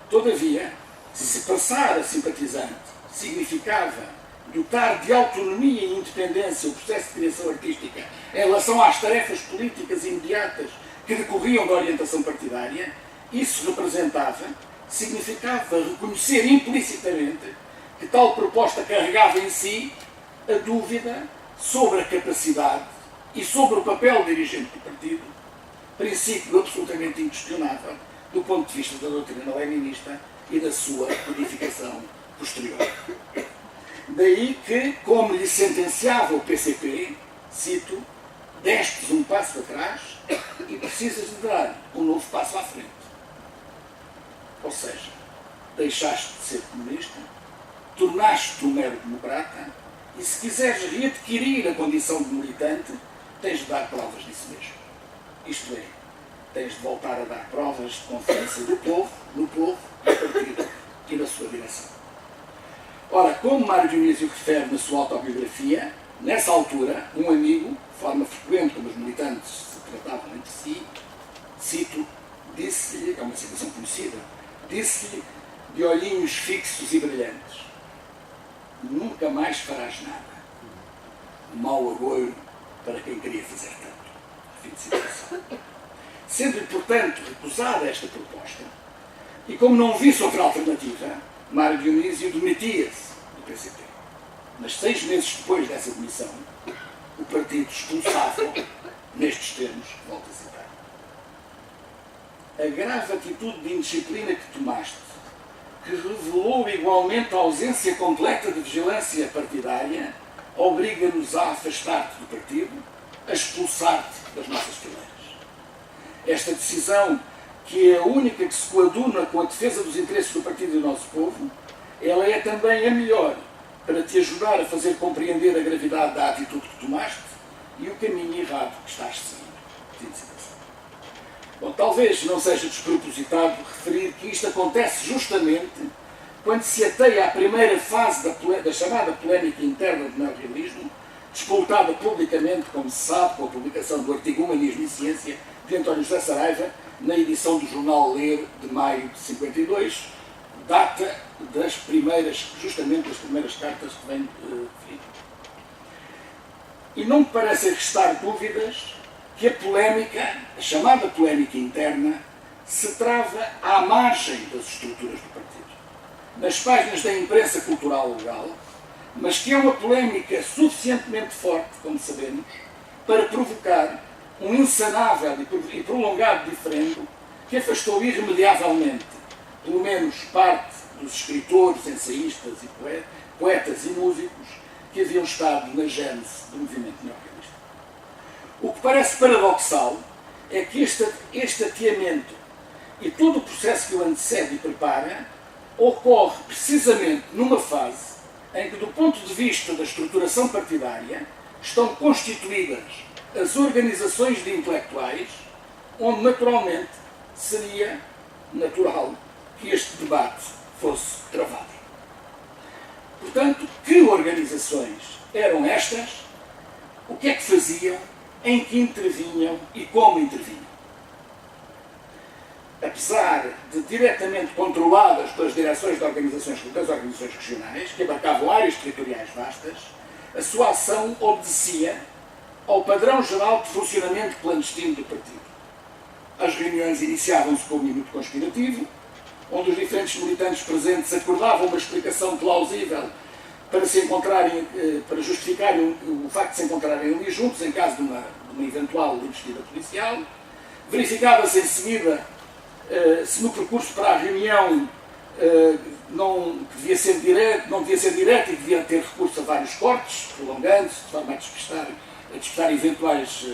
Todavia, se passar a simpatizante significava dotar de autonomia e independência o processo de criação artística em relação às tarefas políticas imediatas que decorriam da orientação partidária, isso representava, significava reconhecer implicitamente que tal proposta carregava em si a dúvida sobre a capacidade e sobre o papel dirigente do partido, princípio absolutamente inquestionável do ponto de vista da doutrina leninista e da sua codificação posterior. Daí que, como lhe sentenciava o PCP, cito, destes um passo atrás e precisas de dar um novo passo à frente. Ou seja, deixaste de ser comunista, tornaste-te um mero democrata e se quiseres readquirir a condição de militante, tens de dar provas disso mesmo. Isto é, tens de voltar a dar provas de confiança do povo, no povo, no partido e na sua direção. Ora, como Mário Dionísio refere na sua autobiografia, nessa altura, um amigo, de forma frequente, como os militantes se tratavam entre si, cito, disse-lhe, é uma citação conhecida, disse-lhe de olhinhos fixos e brilhantes, nunca mais farás nada. Mau agouro para quem queria fazer tanto. Fim de citação. Sendo-lhe, portanto, recusada esta proposta, e como não visse outra alternativa, Mário Dionísio demitia-se do PCP. Mas 6 meses depois dessa demissão, o partido expulsava-o nestes termos que volto a citar. A grave atitude de indisciplina que tomaste, que revelou igualmente a ausência completa de vigilância partidária, obriga-nos a afastar-te do partido, a expulsar-te das nossas fileiras. Esta decisão, que é a única que se coaduna com a defesa dos interesses do partido e do nosso povo, ela é também a melhor para te ajudar a fazer compreender a gravidade da atitude que tomaste e o caminho errado que estás seguindo. Bom, talvez não seja despropositado referir que isto acontece justamente quando se ateia à primeira fase da chamada polémica interna do neorrealismo, disputada publicamente, como se sabe, com a publicação do artigo Humanismo e Ciência de António José Saraiva, na edição do jornal Ler de maio de 52, data das primeiras, justamente das primeiras cartas que vem referido. E não me parece restar dúvidas que a polémica, a chamada polémica interna, se trava à margem das estruturas do partido. nas páginas da imprensa cultural legal, mas que é uma polémica suficientemente forte, como sabemos, para provocar um insanável e prolongado diferendo que afastou irremediavelmente, pelo menos parte dos escritores, ensaístas e poetas e músicos que haviam estado na gênese do movimento neorrealista. O que parece paradoxal é que este ateamento e todo o processo que o antecede e prepara ocorre precisamente numa fase em que, do ponto de vista da estruturação partidária, estão constituídas as organizações de intelectuais, onde naturalmente seria natural que este debate fosse travado. Portanto, que organizações eram estas? O que é que faziam? Em que intervinham e como intervinham? Apesar de diretamente controladas pelas direções das organizações regionais, que abarcavam áreas territoriais vastas, a sua ação obedecia ao padrão geral de funcionamento clandestino do partido. As reuniões iniciavam-se com um minuto conspirativo, onde os diferentes militantes presentes acordavam uma explicação plausível para se encontrarem, para justificarem o facto de se encontrarem ali juntos em caso de uma eventual investida policial. Verificava-se em seguida se no percurso para a reunião não devia ser direto e devia ter recurso a vários cortes, prolongando-se, de forma a despistar eventuais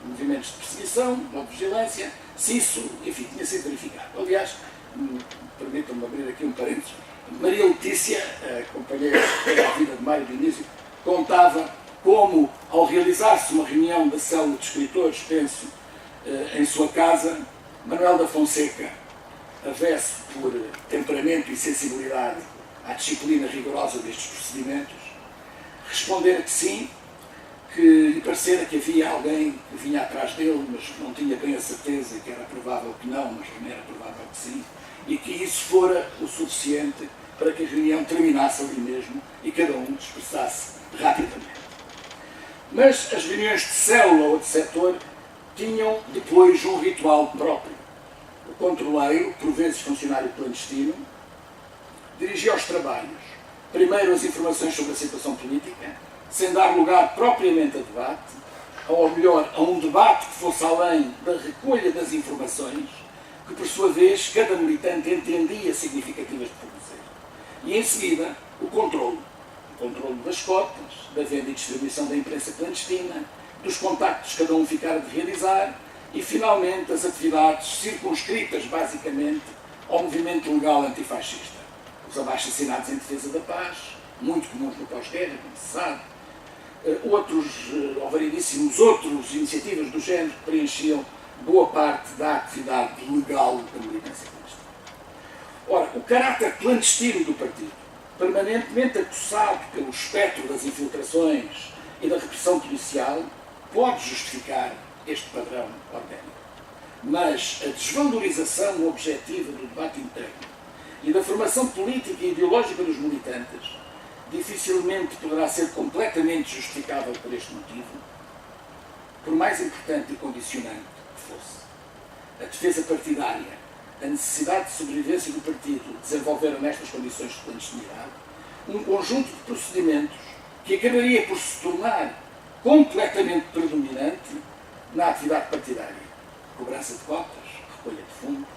movimentos de perseguição, ou de vigilância, se isso, enfim, tinha sido verificado. Aliás, permitam-me abrir aqui um parênteses, Maria Letícia, a companheira da vida de Mário Dionísio, contava como, ao realizar-se uma reunião da célula de escritores, penso, em sua casa, Manuel da Fonseca, avesso por temperamento e sensibilidade à disciplina rigorosa destes procedimentos, respondera que sim, que lhe parecera que havia alguém que vinha atrás dele, mas não tinha bem a certeza, que era provável que não, mas também era provável que sim, e que isso fora o suficiente para que a reunião terminasse ali mesmo e cada um dispersasse rapidamente. Mas as reuniões de célula ou de setor tinham depois um ritual próprio. O controleiro, por vezes funcionário clandestino, dirigia os trabalhos, primeiro as informações sobre a situação política, sem dar lugar propriamente a debate, ou melhor, a um debate que fosse além da recolha das informações, que por sua vez cada militante entendia significativas de fornecer. E em seguida, o controle das cotas, da venda e distribuição da imprensa clandestina, dos contactos que cada um ficara de realizar e, finalmente, as atividades circunscritas, basicamente, ao movimento legal antifascista. Os abaixo-assinados em defesa da paz, muito comuns no pós-guerra, como se sabe, ou variedíssimos outros iniciativas do género que preenchiam boa parte da atividade legal da militância clandestina. Ora, o caráter clandestino do partido, permanentemente acossado pelo espectro das infiltrações e da repressão policial, pode justificar este padrão orgânico. Mas a desvalorização objetiva do debate interno e da formação política e ideológica dos militantes dificilmente poderá ser completamente justificável por este motivo, por mais importante e condicionante que fosse. A defesa partidária, a necessidade de sobrevivência do partido desenvolveram nestas condições de clandestinidade um conjunto de procedimentos que acabaria por se tornar completamente predominante na atividade partidária. Cobrança de cotas, recolha de fundos,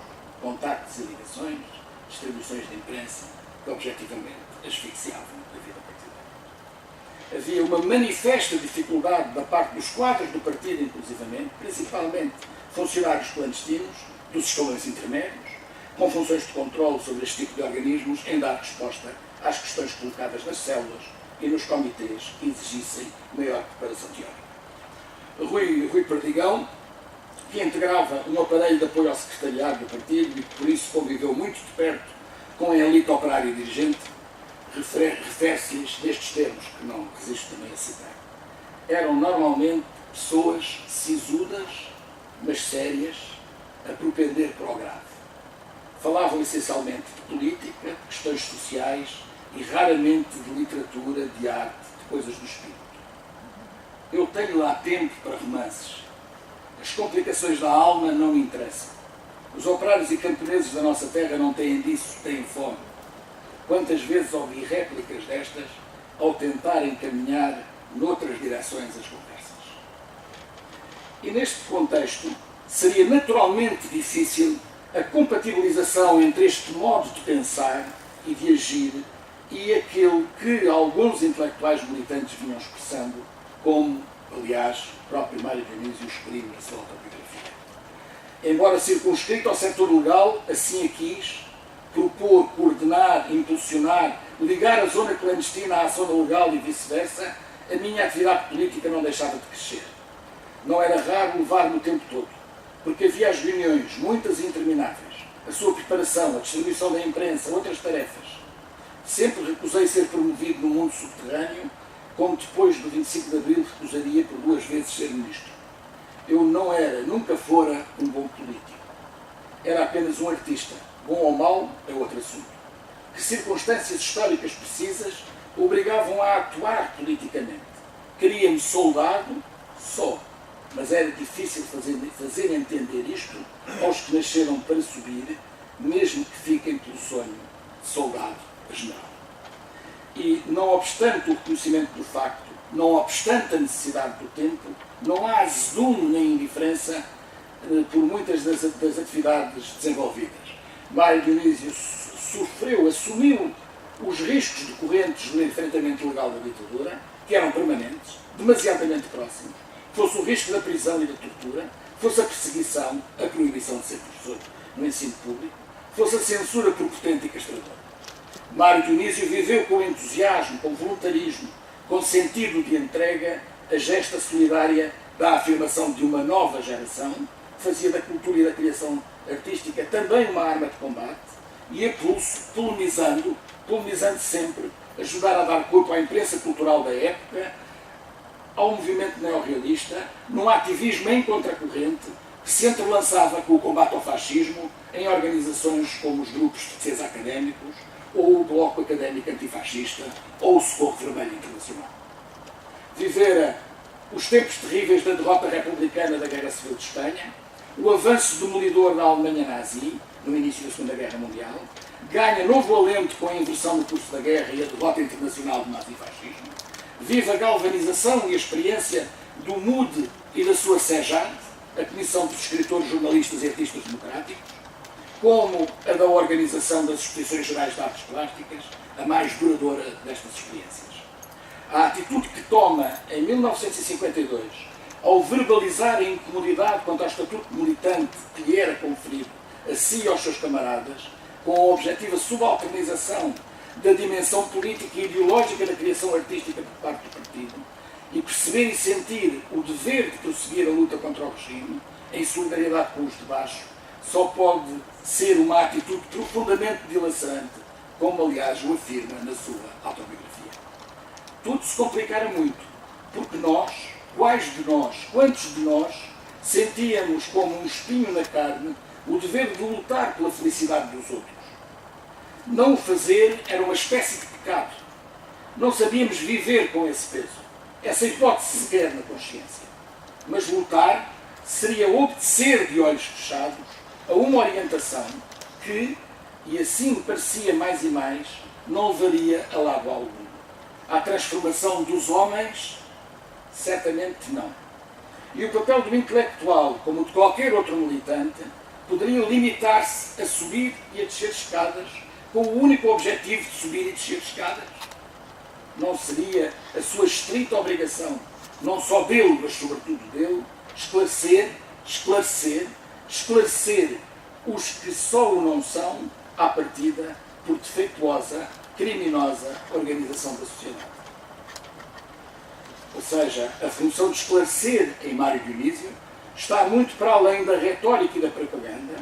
contactos e ligações, distribuições de imprensa, que objetivamente asfixiavam a vida partidária. Havia uma manifesta dificuldade da parte dos quadros do partido, inclusivamente, principalmente funcionários clandestinos, dos escalões intermédios, com funções de controle sobre este tipo de organismos, em dar resposta às questões colocadas nas células e nos comitês que exigissem maior preparação teórica. Rui Perdigão, que integrava um aparelho de apoio ao secretariado do partido e que por isso conviveu muito de perto com a elite operária e dirigente, refere-se-lhes nestes termos, que não resisto também a citar. Eram normalmente pessoas sisudas, mas sérias, a propender para o grave. Falavam essencialmente de política, de questões sociais e raramente de literatura, de arte, de coisas do espírito. Eu tenho lá tempo para romances. As complicações da alma não me interessam. Os operários e camponeses da nossa terra não têm disso, têm fome. quantas vezes ouvi réplicas destas ao tentar encaminhar noutras direções as conversas. E neste contexto, seria naturalmente difícil a compatibilização entre este modo de pensar e de agir e aquele que alguns intelectuais militantes vinham expressando, como, aliás, o próprio Mário Dionísio exprime na sua autobiografia. Embora circunscrito ao setor legal, assim a quis, propor, coordenar, impulsionar, ligar a zona clandestina à zona legal e vice-versa, a minha atividade política não deixava de crescer. Não era raro levar-me o tempo todo, porque havia as reuniões, muitas e intermináveis, a sua preparação, a distribuição da imprensa, outras tarefas. Sempre recusei ser promovido no mundo subterrâneo, como depois do 25 de Abril recusaria por 2 vezes ser ministro. Eu não era, nunca fora, um bom político. Era apenas um artista. Bom ou mau é outro assunto. Que circunstâncias históricas precisas o obrigavam a atuar politicamente. Queria-me soldado só, mas era difícil fazer entender isto aos que nasceram para subir, mesmo que fiquem pelo sonho de soldado a general. E, não obstante o reconhecimento do facto, não obstante a necessidade do tempo, não há azedume nem indiferença por muitas das atividades desenvolvidas. Mário Dionísio assumiu os riscos decorrentes do enfrentamento legal da ditadura, que eram permanentes, demasiadamente próximos, fosse o risco da prisão e da tortura, fosse a perseguição, a proibição de ser professor no ensino público, fosse a censura prepotente e castradora. Mário Dionísio viveu com entusiasmo, com voluntarismo, com sentido de entrega, a gesta solidária da afirmação de uma nova geração, fazia da cultura e da criação artística também uma arma de combate, e a pulso, polemizando sempre, ajudar a dar corpo à imprensa cultural da época, ao movimento neorrealista, num ativismo em contracorrente, que se entrelaçava com o combate ao fascismo em organizações como os grupos de defesa académicos, ou o Bloco Académico Antifascista, ou o Socorro Vermelho Internacional. Vivera os tempos terríveis da derrota republicana da Guerra Civil de Espanha, o avanço demolidor da Alemanha nazi, no início da Segunda Guerra Mundial, ganha novo alento com a inversão do curso da guerra e a derrota internacional do nazifascismo, vive a galvanização e a experiência do MUD e da sua SEJAD, a Comissão dos Escritores, Jornalistas e Artistas Democráticos, como a da Organização das Exposições Gerais de Artes Plásticas, a mais duradoura destas experiências. A atitude que toma em 1952, ao verbalizar a incomodidade quanto ao estatuto militante que lhe era conferido a si e aos seus camaradas, com a objetiva subalternização da dimensão política e ideológica da criação artística por parte do partido, e perceber e sentir o dever de prosseguir a luta contra o regime, em solidariedade com os de baixo, só pode ser uma atitude profundamente dilacerante, como aliás o afirma na sua autobiografia. Tudo se complicara muito, porque nós, quais de nós, quantos de nós, sentíamos como um espinho na carne o dever de lutar pela felicidade dos outros. Não o fazer era uma espécie de pecado. Não sabíamos viver com esse peso. Essa hipótese sequer na consciência. Mas lutar seria obedecer de olhos fechados a uma orientação que, e assim me parecia mais e mais, não levaria a lado algum. À transformação dos homens, certamente não. E o papel do intelectual, como o de qualquer outro militante, poderia limitar-se a subir e a descer escadas com o único objetivo de subir e descer escadas? Não seria a sua estrita obrigação, não só dele, mas sobretudo dele, esclarecer os que só o não são, à partida, por defeituosa, criminosa organização da sociedade. Ou seja, a função de esclarecer em Mário Dionísio está muito para além da retórica e da propaganda,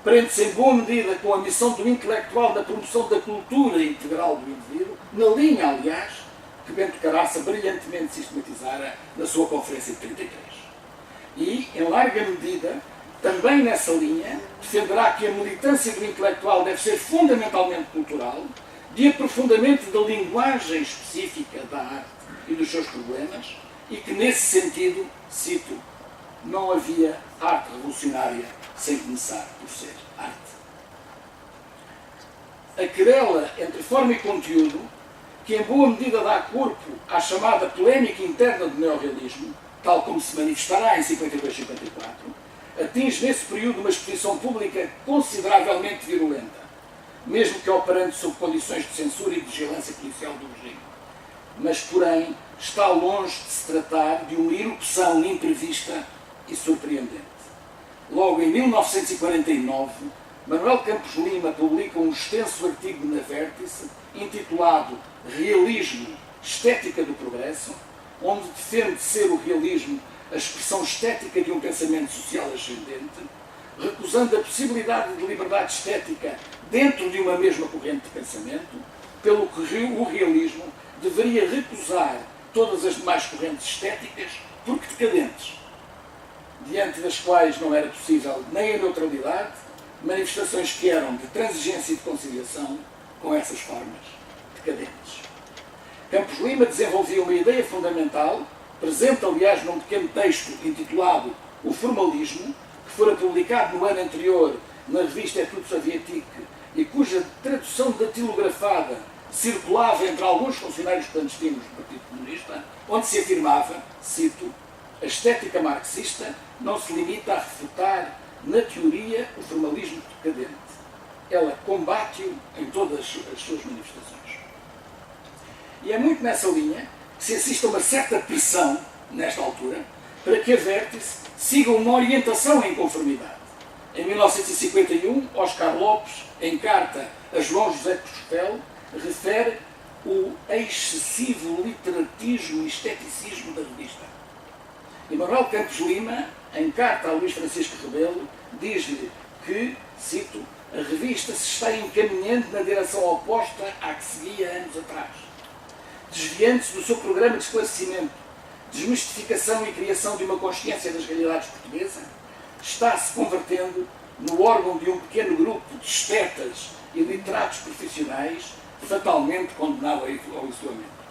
prende-se em boa medida com a missão do intelectual da promoção da cultura integral do indivíduo, na linha, aliás, que Bento Caraça brilhantemente sistematizara na sua conferência de 33. E, em larga medida, também nessa linha, defenderá que a militância do intelectual deve ser fundamentalmente cultural, de aprofundamento da linguagem específica da arte e dos seus problemas, e que, nesse sentido, cito, não havia arte revolucionária sem começar por ser arte. a querela entre forma e conteúdo, que em boa medida dá corpo à chamada polémica interna do neorrealismo, tal como se manifestará em 52-54, atinge nesse período uma exposição pública consideravelmente virulenta, mesmo que operando sob condições de censura e de vigilância policial do regime. Mas, porém, está longe de se tratar de uma erupção imprevista e surpreendente. Logo em 1949, Manuel Campos Lima publica um extenso artigo na Vértice, intitulado Realismo, Estética do Progresso, onde defende ser o realismo a expressão estética de um pensamento social ascendente, recusando a possibilidade de liberdade estética dentro de uma mesma corrente de pensamento, pelo que o realismo deveria recusar todas as demais correntes estéticas porque decadentes, diante das quais não era possível nem a neutralidade, manifestações que eram de transigência e de conciliação com essas formas decadentes. Campos Lima desenvolvia uma ideia fundamental, presente aliás num pequeno texto intitulado O Formalismo, que fora publicado no ano anterior na revista Etude Soviétique e cuja tradução datilografada circulava entre alguns funcionários clandestinos do Partido Comunista, onde se afirmava, cito, a estética marxista não se limita a refutar na teoria o formalismo decadente. Ela combate-o em todas as suas manifestações. E é muito nessa linha que se assiste a uma certa pressão, nesta altura, para que a Vértice siga uma orientação em conformidade. Em 1951, Oscar Lopes, em carta a João José Costel, refere o excessivo literatismo e esteticismo da revista. E Manuel Campos Lima, em carta a Luís Francisco Rebelo, diz-lhe que, cito, a revista se está encaminhando na direção oposta à que seguia anos atrás, desviando-se do seu programa de esclarecimento, desmistificação e criação de uma consciência das realidades portuguesas, está-se convertendo no órgão de um pequeno grupo de estetas e literatos profissionais fatalmente condenado ao isolamento.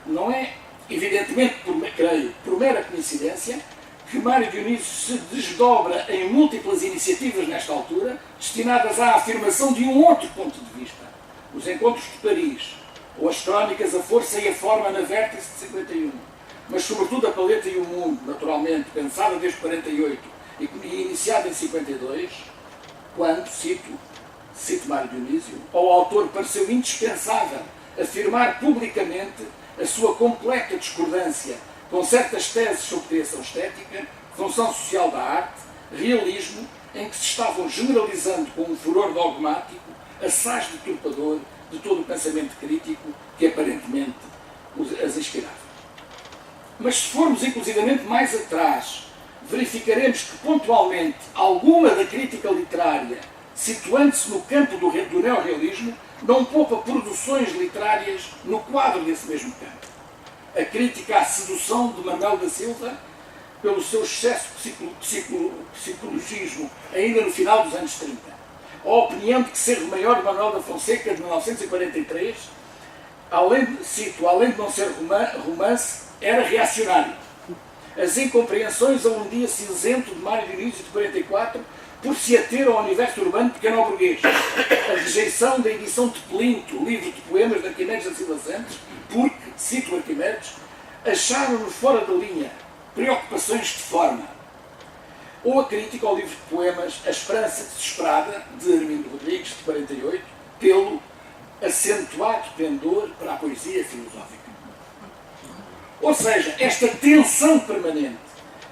Não é, evidentemente, creio, por mera coincidência, que Mário Dionísio se desdobra em múltiplas iniciativas nesta altura, destinadas à afirmação de um outro ponto de vista. Os Encontros de Paris, ou as crónicas A Força e a Forma na Vértice de 51, mas sobretudo A Paleta e o Mundo, naturalmente, pensada desde 48 e iniciada em 52, quando, cito Mário Dionísio, ao autor pareceu indispensável afirmar publicamente a sua completa discordância com certas teses sobre criação estética, função social da arte, realismo, em que se estavam generalizando com um furor dogmático, assaz deturpador de todo o pensamento crítico que aparentemente as inspirava. Mas se formos inclusivamente mais atrás, verificaremos que pontualmente alguma da crítica literária, situando-se no campo do neorrealismo, não poupa produções literárias no quadro desse mesmo campo. A crítica à sedução de Manuel da Silva, pelo seu excesso psicologismo, ainda no final dos anos 30. A opinião de que Cerro Maior de Manuel da Fonseca, de 1943, além de não ser romance, era reacionário. As incompreensões a um dia cinzento de Mário Dionísio, de 44, por se ater ao universo urbano pequeno-burguês. A rejeição da edição de Plinto, livro de poemas de Arquimedes da Silva Santos, porque, cito Arquimedes, acharam-no fora da linha, preocupações de forma. Ou a crítica ao livro de poemas A Esperança Desesperada, de Armindo Rodrigues, de 48, pelo acentuado pendor para a poesia filosófica. Ou seja, esta tensão permanente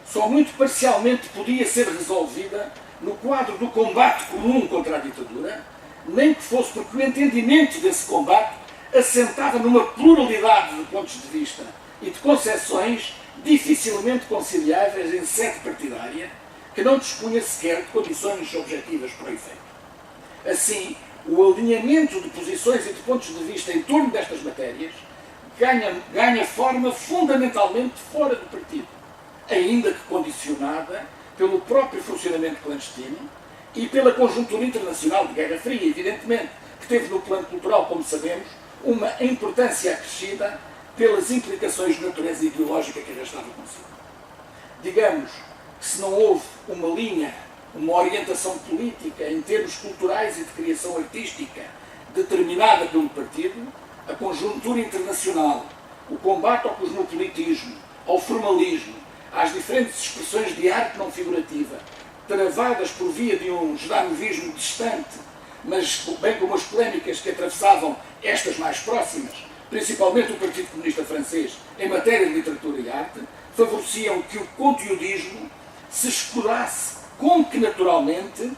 só muito parcialmente podia ser resolvida no quadro do combate comum contra a ditadura, nem que fosse porque o entendimento desse combate assentava numa pluralidade de pontos de vista e de concepções dificilmente conciliáveis em sede partidária, que não dispunha sequer de condições objetivas para o efeito. Assim, o alinhamento de posições e de pontos de vista em torno destas matérias ganha forma fundamentalmente fora do partido, ainda que condicionada pelo próprio funcionamento clandestino e pela conjuntura internacional de Guerra Fria, evidentemente, que teve no plano cultural, como sabemos, uma importância acrescida pelas implicações de natureza ideológica que arrastava consigo. Digamos que se não houve uma linha, uma orientação política em termos culturais e de criação artística determinada pelo partido, a conjuntura internacional, o combate ao cosmopolitismo, ao formalismo, às diferentes expressões de arte não figurativa, travadas por via de um geranovismo distante, mas bem como as polémicas que atravessavam estas mais próximas, principalmente o Partido Comunista Francês, em matéria de literatura e arte, favoreciam que o conteudismo se escudasse, como que naturalmente,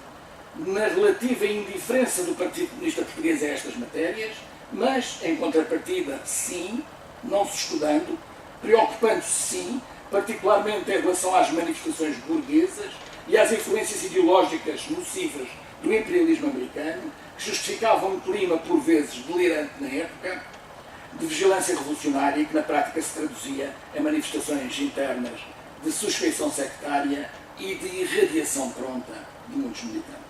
na relativa indiferença do Partido Comunista Português a estas matérias, mas, em contrapartida, sim, não se escudando, preocupando-se, sim, particularmente em relação às manifestações burguesas e às influências ideológicas nocivas do imperialismo americano, que justificavam um clima, por vezes, delirante na época, de vigilância revolucionária e que, na prática, se traduzia em manifestações internas de suspeição sectária e de irradiação pronta de muitos militantes.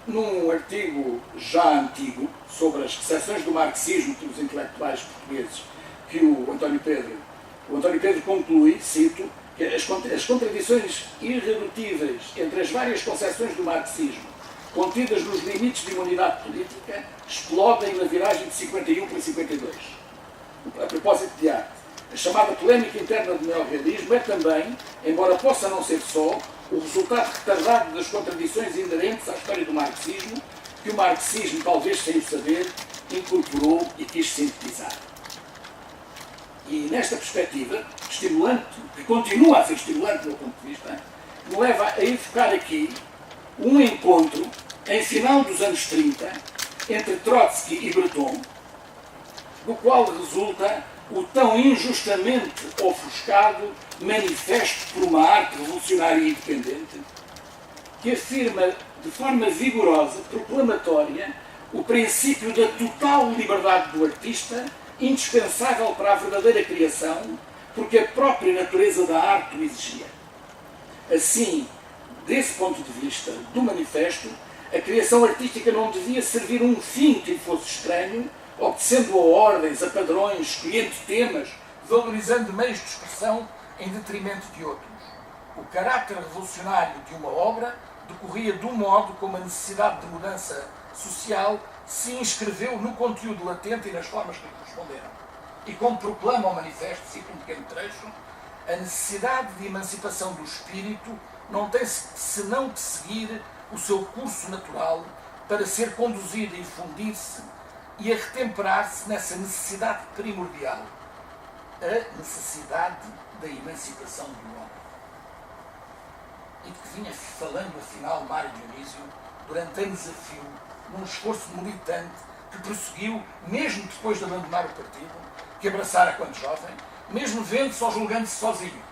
Num artigo já antigo sobre as recepções do marxismo pelos intelectuais portugueses, que o António Pedro conclui, cito, que as contradições irredutíveis entre as várias concepções do marxismo, contidas nos limites de imunidade política, explodem na viragem de 51 para 52. A propósito de arte, a chamada polémica interna do neorrealismo é também, embora possa não ser só, o resultado retardado das contradições inerentes à história do marxismo, que o marxismo, talvez sem o saber, incorporou e quis sintetizar. E nesta perspectiva, estimulante, que continua a ser estimulante do meu ponto de vista, me leva a evocar aqui um encontro, em final dos anos 30, entre Trotsky e Breton, do qual resulta o tão injustamente ofuscado Manifesto por uma Arte Revolucionária e Independente, que afirma de forma vigorosa, proclamatória, o princípio da total liberdade do artista, indispensável para a verdadeira criação, porque a própria natureza da arte o exigia. Assim, desse ponto de vista do manifesto, a criação artística não devia servir um fim que lhe fosse estranho, obedecendo a ordens, a padrões, escolhendo temas, valorizando meios de expressão em detrimento de outros. O caráter revolucionário de uma obra decorria do modo como a necessidade de mudança social se inscreveu no conteúdo latente e nas formas que lhe corresponderam. E como proclama o manifesto, cito um pequeno trecho, a necessidade de emancipação do espírito não tem senão de seguir o seu curso natural para ser conduzida e fundir-se e a retemperar-se nessa necessidade primordial, a necessidade da emancipação do homem. E de que vinha falando, afinal, Mário Dionísio, durante anos a fio, num esforço militante que prosseguiu, mesmo depois de abandonar o partido, que abraçara quando jovem, mesmo vendo-se ou julgando-se sozinho,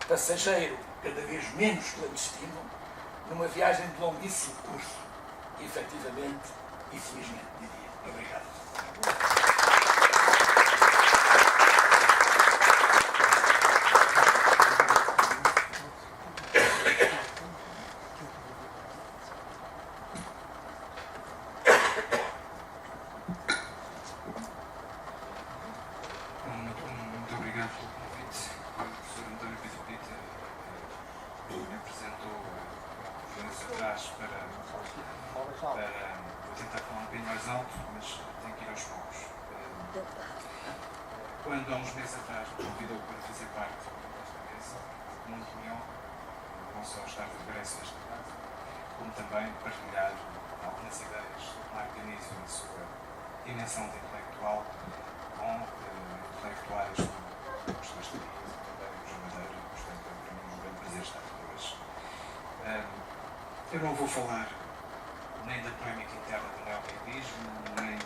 passageiro cada vez menos clandestino, numa viagem de longuíssimo curso, e, efetivamente e felizmente, diria. Obrigado. Muito obrigado pelo convite. O professor António Pedro Pita me apresentou anos atrás para vou tentar falar um bocadinho mais alto, mas tenho que ir aos poucos. Quando há uns meses atrás me convidou para fazer parte desta mesa, uma reunião, não só estar de regresso nesta casa, como também partilhar algumas ideias do Mário Dionísio e a sua dimensão de intelectual com intelectuais como os Bastos Dias e também os Madeira, portanto é para mim um grande prazer estar aqui hoje. Eu não vou falar nem da polémica interna do neorrealismo, nem do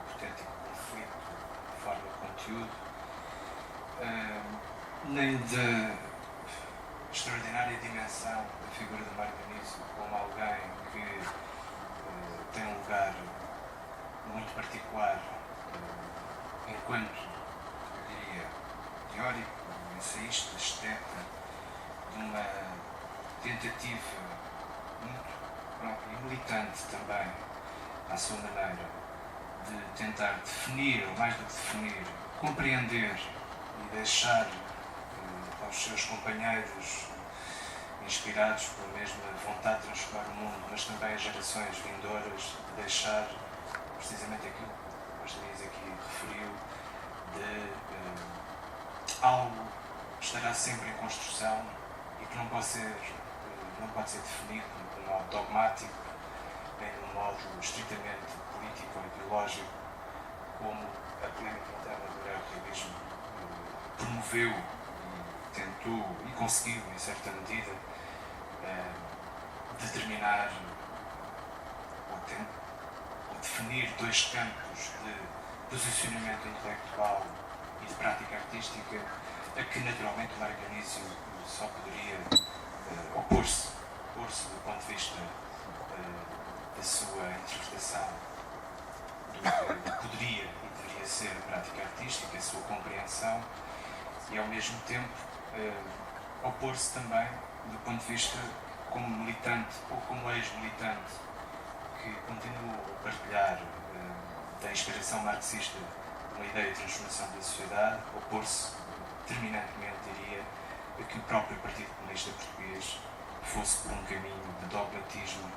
hipotético conflito de forma de conteúdo, nem da extraordinária dimensão da figura de Mário Dionísio como alguém que tem um lugar muito particular enquanto, eu diria, teórico, ensaísta, esteta, de uma tentativa muito própria e militante também, à sua maneira, de tentar definir, ou mais do que definir, compreender e deixar aos seus companheiros inspirados pela mesma vontade de transformar o mundo, mas também as gerações vindouras de deixar precisamente aquilo que o Pastor Dias aqui referiu, de algo que estará sempre em construção e que não pode ser definido de um modo dogmático, nem de um modo estritamente político ou ideológico, como a polémica interna do neorrealismo promoveu e tentou e conseguiu, em certa medida, determinar ou definir dois campos de posicionamento intelectual e de prática artística a que naturalmente o Mário Dionísio só poderia opor-se do ponto de vista da sua interpretação do que poderia e deveria ser a prática artística, a sua compreensão, e ao mesmo tempo opor-se também do ponto de vista como militante ou como ex-militante que continua a partilhar da inspiração marxista uma ideia de transformação da sociedade, opor-se terminantemente, diria, a que o próprio Partido Comunista Português fosse por um caminho de dogmatismo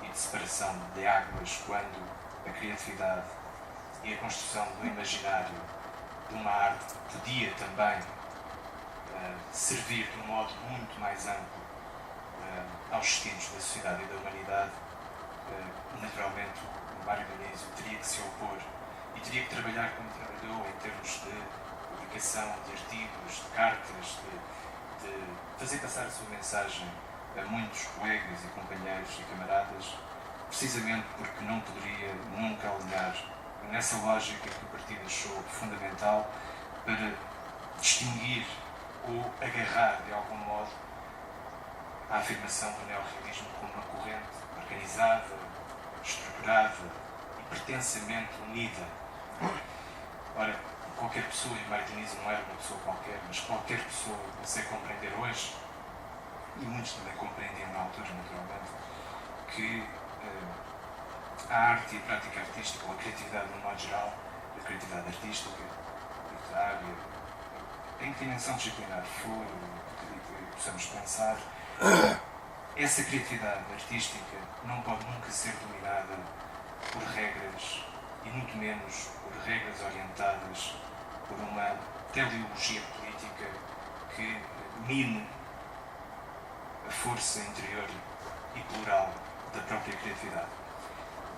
e de separação de águas, quando a criatividade e a construção do imaginário de uma arte podia também servir de um modo muito mais amplo aos destinos da sociedade e da humanidade. Naturalmente o Mário Dionísio teria que se opor e teria que trabalhar como trabalhou em termos de publicação de artigos, de cartas, de fazer passar a sua mensagem a muitos colegas e companheiros e camaradas, precisamente porque não poderia nunca alinhar nessa lógica que o partido achou fundamental para distinguir ou agarrar de algum modo a afirmação do neorrealismo como uma corrente organizada, estruturada e pretensamente unida. Ora, qualquer pessoa, e Mário Dionísio não era uma pessoa qualquer, mas qualquer pessoa consegue compreender hoje, e muitos também compreendiam na altura, naturalmente, que a arte e a prática artística, ou a criatividade no modo geral, a criatividade artística, literária, em que dimensão disciplinar for, que possamos pensar, essa criatividade artística não pode nunca ser dominada por regras, e muito menos por regras orientadas por uma teleologia política que mine a força interior e plural da própria criatividade.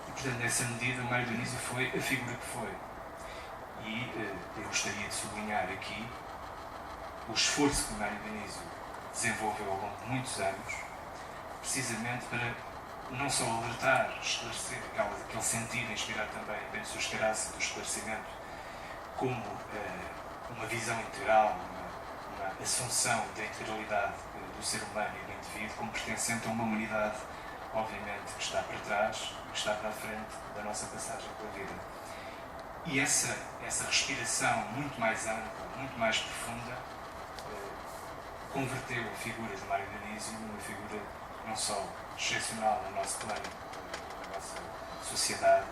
E, portanto, nessa medida, o Mário Dionísio foi a figura que foi. E eu gostaria de sublinhar aqui o esforço que o Mário Dionísio desenvolveu ao longo de muitos anos, precisamente para não só alertar, esclarecer aquele sentido, inspirar também Bento Sousa Caraça do esclarecimento, como uma visão integral, uma assunção da integralidade do ser humano e do indivíduo, como pertencente a uma humanidade, obviamente, que está para trás, que está para a frente da nossa passagem pela vida. E essa respiração muito mais ampla, muito mais profunda, converteu a figura de Mário Dionísio numa figura não só excepcional no nosso plano, da nossa sociedade,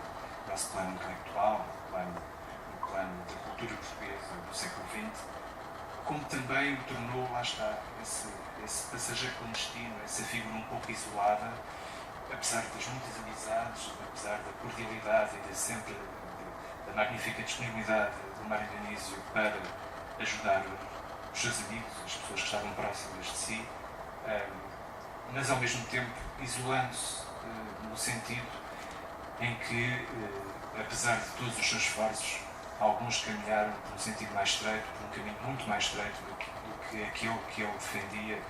no nosso plano intelectual, no plano da cultura portuguesa do século XX, como também o tornou, lá está, esse passageiro clandestino, essa figura um pouco isolada, apesar das muitas amizades, apesar da cordialidade e da magnífica disponibilidade do Mário Dionísio para ajudar os seus amigos, as pessoas que estavam próximas de si, mas ao mesmo tempo isolando-se no sentido em que, apesar de todos os seus esforços, alguns caminharam por um sentido mais estreito, por um caminho muito mais estreito do que aquele que ele defendia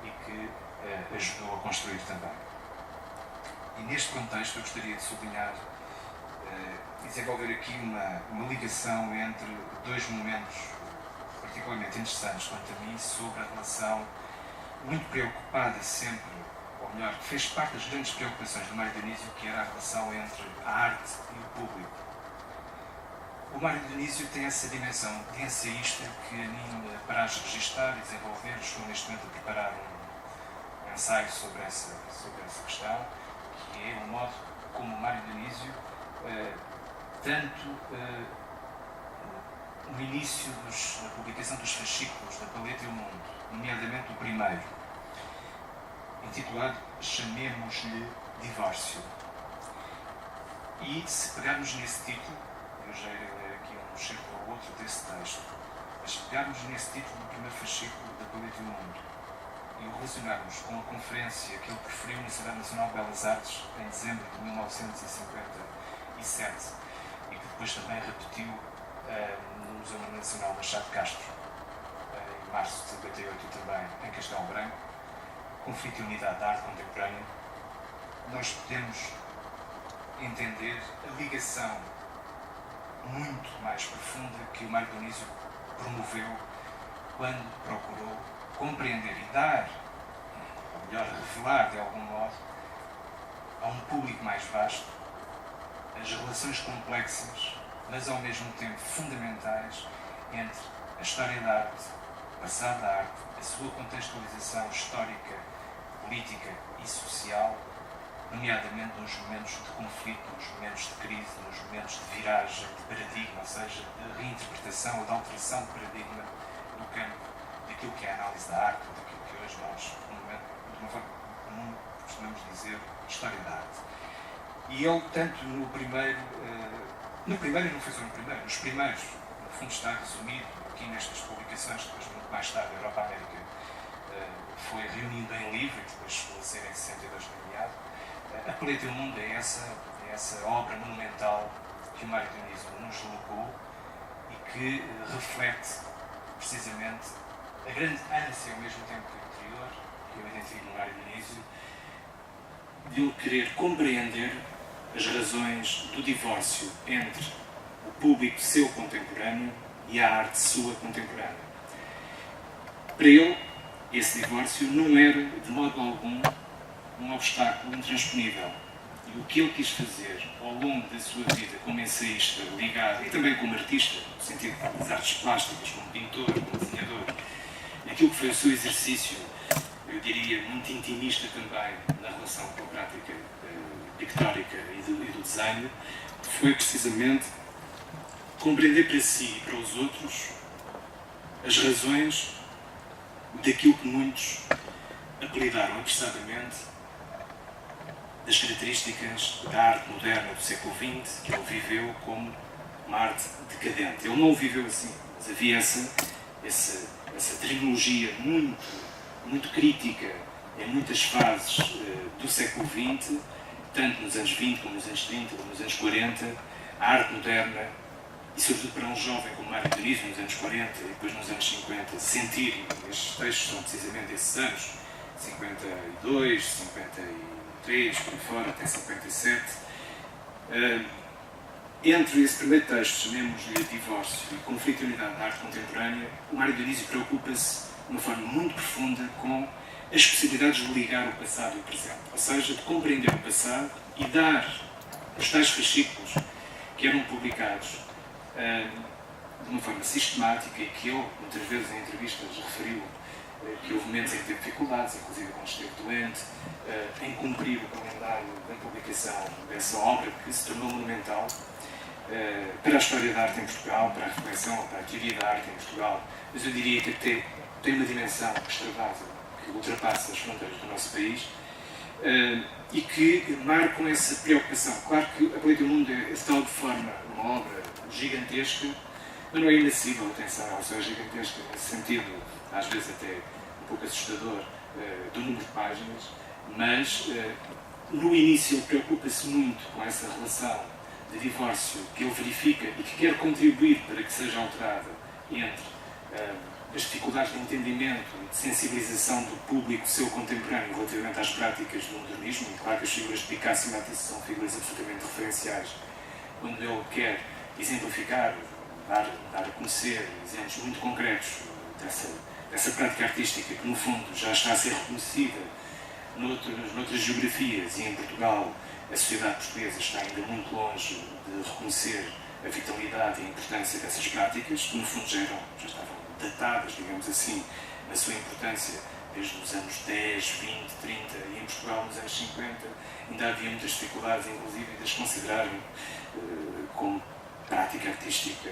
e que ajudou a construir também. E neste contexto eu gostaria de sublinhar e desenvolver aqui uma ligação entre dois momentos particularmente interessantes quanto a mim sobre a relação muito preocupada sempre, ou melhor, que fez parte das grandes preocupações do Mário Dionísio, que era a relação entre a arte e o público. O Mário Dionísio tem essa dimensão de ensaísta que a mim me apraz registar e desenvolver. Estou neste momento a preparar um ensaio sobre essa questão, que é o modo como o Mário Dionísio, tanto no início da publicação dos fascículos da Paleta e o Mundo, nomeadamente o primeiro, intitulado Chamemos-lhe Divórcio. E se pegarmos nesse título, eu já irei ler aqui um certo ou outro desse texto, mas se pegarmos nesse título do primeiro fascículo da Paleta e o Mundo e o relacionarmos com a conferência que ele preferiu na Sociedade Nacional de Belas Artes em dezembro de 1957 e que depois também repetiu no Museu Nacional Machado de Castro em março de 58 também em Castelo Branco, Conflito e Unidade da Arte Contemporânea, nós podemos entender a ligação muito mais profunda que o Mário Dionísio promoveu quando procurou compreender e dar, ou melhor, revelar de algum modo, a um público mais vasto as relações complexas, mas ao mesmo tempo fundamentais, entre a história da arte, o passado da arte, a sua contextualização histórica, política e social, nomeadamente nos momentos de conflito, nos momentos de crise, nos momentos de viragem de paradigma, ou seja, de reinterpretação ou de alteração de paradigma no campo daquilo que é a análise da arte, ou daquilo que hoje nós, de uma forma comum, costumamos dizer, história da arte. E ele, tanto no primeiro e não foi só no primeiro, nos primeiros, no fundo está resumido aqui nestas publicações, depois muito mais tarde, a Europa América foi reunida em livro, e depois estabelecer em 62 no IAD. A Paleta e o Mundo é essa obra monumental que o Mário Dionísio nos legou e que reflete precisamente a grande ânsia ao mesmo tempo interior que eu identifico no Mário Dionísio de ele querer compreender as razões do divórcio entre o público seu contemporâneo e a arte sua contemporânea. Para ele, esse divórcio não era de modo algum um obstáculo intransponível. E o que ele quis fazer ao longo da sua vida como ensaísta ligado, e também como artista, no sentido das artes plásticas, como pintor, como desenhador, aquilo que foi o seu exercício, eu diria, muito intimista também na relação com a prática pictórica e do desenho, foi precisamente compreender para si e para os outros as razões daquilo que muitos apelidaram apressadamente das características da arte moderna do século XX, que ele viveu como uma arte decadente. Ele não o viveu assim, mas havia essa terminologia muito crítica em muitas fases do século XX, tanto nos anos 20 como nos anos 30, como nos anos 40, a arte moderna, e sobretudo para um jovem como Mário Dionísio nos anos 40 e depois nos anos 50, sentir, estes textos são precisamente esses anos, 52, 53, por aí fora, até 57. Entre esse primeiro texto, chamemos-lhe Divórcio e Conflito e Unidade da Arte Contemporânea, o Mário Dionísio preocupa-se de uma forma muito profunda com as possibilidades de ligar o passado e o presente, ou seja, de compreender o passado e dar os tais fascículos que eram publicados de uma forma sistemática e que ele, muitas vezes em entrevistas, referiu que houve momentos em que teve dificuldades, inclusive quando esteve doente, em cumprir o calendário da publicação dessa obra que se tornou monumental para a história da arte em Portugal, para a reflexão, para a teoria da arte em Portugal, mas eu diria que até tem uma dimensão que extravasa, que ultrapassa as fronteiras do nosso país e que marcam essa preocupação. Claro que a Paleta e o Mundo é de tal forma uma obra gigantesca, mas não é inacessível, atenção, ela só é gigantesca nesse sentido, às vezes até um pouco assustador, do número de páginas, mas no início ele preocupa-se muito com essa relação de divórcio que ele verifica e que quer contribuir para que seja alterada entre as dificuldades de entendimento e de sensibilização do público seu contemporâneo relativamente às práticas do modernismo, e claro que as figuras de Picasso e Matisse são figuras absolutamente referenciais quando ele quer exemplificar, dar a conhecer exemplos muito concretos dessa prática artística que no fundo já está a ser reconhecida noutras geografias, e em Portugal a sociedade portuguesa está ainda muito longe de reconhecer a vitalidade e a importância dessas práticas, que no fundo já estavam datadas, digamos assim, na sua importância desde os anos 10, 20, 30, e em Portugal nos anos 50 ainda havia muitas dificuldades, inclusive, de as considerarem como prática artística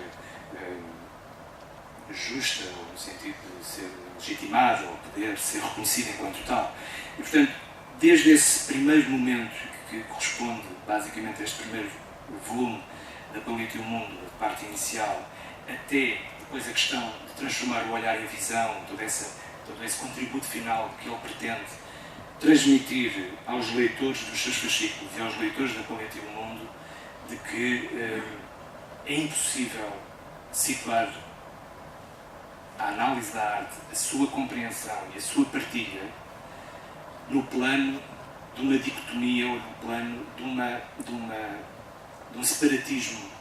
justa, ou no sentido de ser legitimada, ou poder ser reconhecida enquanto tal. E, portanto, desde esse primeiro momento, que corresponde basicamente a este primeiro volume da Paleta e o Mundo, a parte inicial, até depois a questão de transformar o olhar em visão, todo esse contributo final que ele pretende transmitir aos leitores dos seus fascículos e aos leitores da Paleta e o Mundo, de que é impossível situar a análise da arte, a sua compreensão e a sua partilha no plano de uma dicotomia ou no plano de um separatismo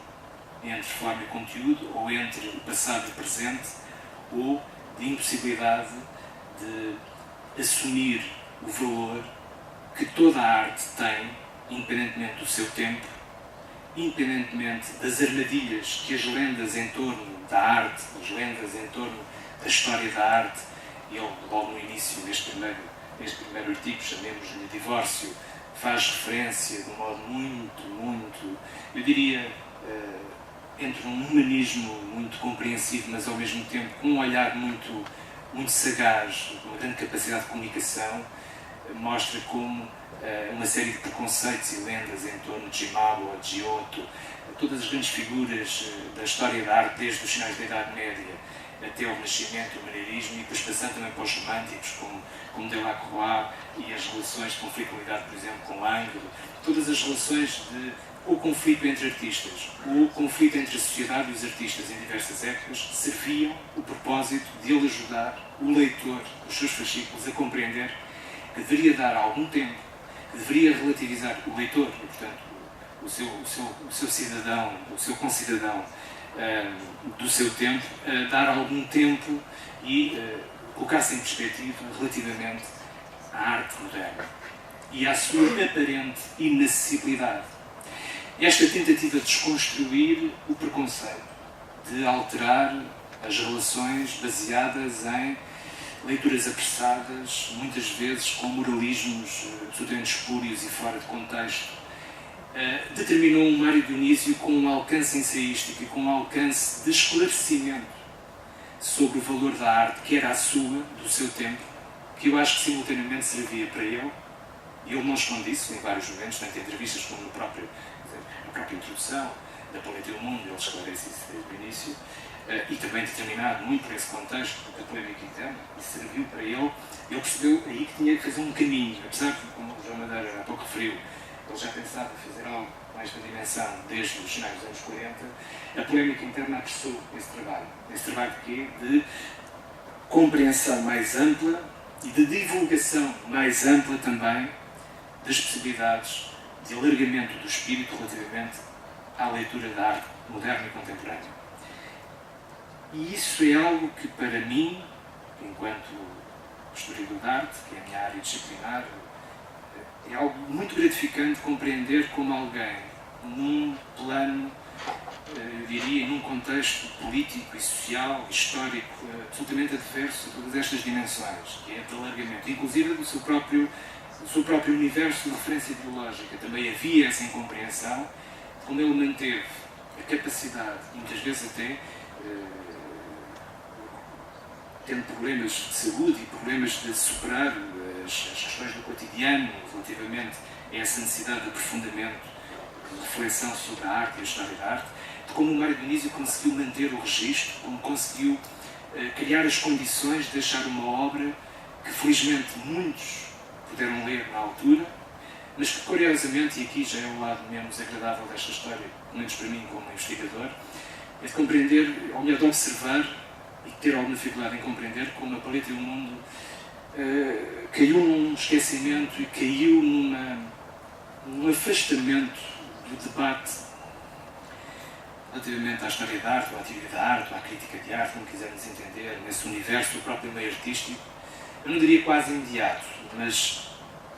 entre forma e conteúdo, ou entre o passado e o presente, ou de impossibilidade de assumir o valor que toda a arte tem, independentemente do seu tempo, independentemente das armadilhas que as lendas em torno da arte, as lendas em torno da história da arte, e ele, logo no início deste primeiro artigo, chamemos-lhe Divórcio, faz referência de um modo muito, eu diria, entre um humanismo muito compreensivo, mas ao mesmo tempo com um olhar muito sagaz, com uma grande capacidade de comunicação, mostra como uma série de preconceitos e lendas em torno de Cimabue, de Giotto, todas as grandes figuras da história da arte, desde os finais da Idade Média até ao Renascimento, o maneirismo, e depois passando também para os românticos, como Delacroix, e as relações de conflitualidade, por exemplo, com Langres, todas as relações de o conflito entre artistas, o conflito entre a sociedade e os artistas em diversas épocas, serviam o propósito de ele ajudar o leitor, os seus fascículos, a compreender que deveria dar algum tempo, que deveria relativizar o leitor, e, portanto, o seu cidadão, o seu concidadão do seu tempo, dar algum tempo e colocar-se em perspectiva relativamente à arte moderna e à sua aparente inacessibilidade. Esta tentativa de desconstruir o preconceito, de alterar as relações baseadas em leituras apressadas, muitas vezes com moralismos absolutamente espúrios e fora de contexto, determinou um Mário Dionísio com um alcance ensaístico e com um alcance de esclarecimento sobre o valor da arte, que era a sua, do seu tempo, que eu acho que simultaneamente servia para ele, e ele não esconde isso em vários momentos, tanto em entrevistas como na própria introdução da Paleta e o Mundo, ele esclarece isso desde o início, e também determinado muito por esse contexto da polémica interna, e serviu para ele. Ele percebeu aí que tinha que fazer um caminho, apesar de, como o João Madeira há pouco referiu, ele já pensava fazer algo com esta dimensão desde os finais dos anos 40, a polémica interna apressou esse trabalho. Esse trabalho de quê? De compreensão mais ampla e de divulgação mais ampla também das possibilidades de alargamento do espírito relativamente à leitura da arte moderna e contemporânea. E isso é algo que, para mim, enquanto historiador de arte, que é a minha área disciplinar, é algo muito gratificante compreender como alguém, num plano, eu diria, num contexto político e social, histórico, absolutamente adverso a todas estas dimensões, que é de alargamento, inclusive do seu próprio universo de referência ideológica. Também havia essa incompreensão, como ele manteve a capacidade, muitas vezes até, tendo problemas de saúde e problemas de superar as questões do cotidiano relativamente a essa necessidade de aprofundamento, de reflexão sobre a arte e a história da arte, de como o Mário Dionísio conseguiu manter o registro, como conseguiu criar as condições de deixar uma obra que felizmente muitos puderam ler na altura, mas que curiosamente, e aqui já é o lado menos agradável desta história, pelo menos para mim como investigador, é de compreender, ou melhor, de observar e ter alguma dificuldade em compreender como a Paleta e o Mundo caiu num esquecimento e caiu num afastamento do debate relativamente à história da arte, à teoria da arte, à crítica de arte, como quisermos entender, nesse universo do próprio meio artístico. Eu não diria quase imediato, mas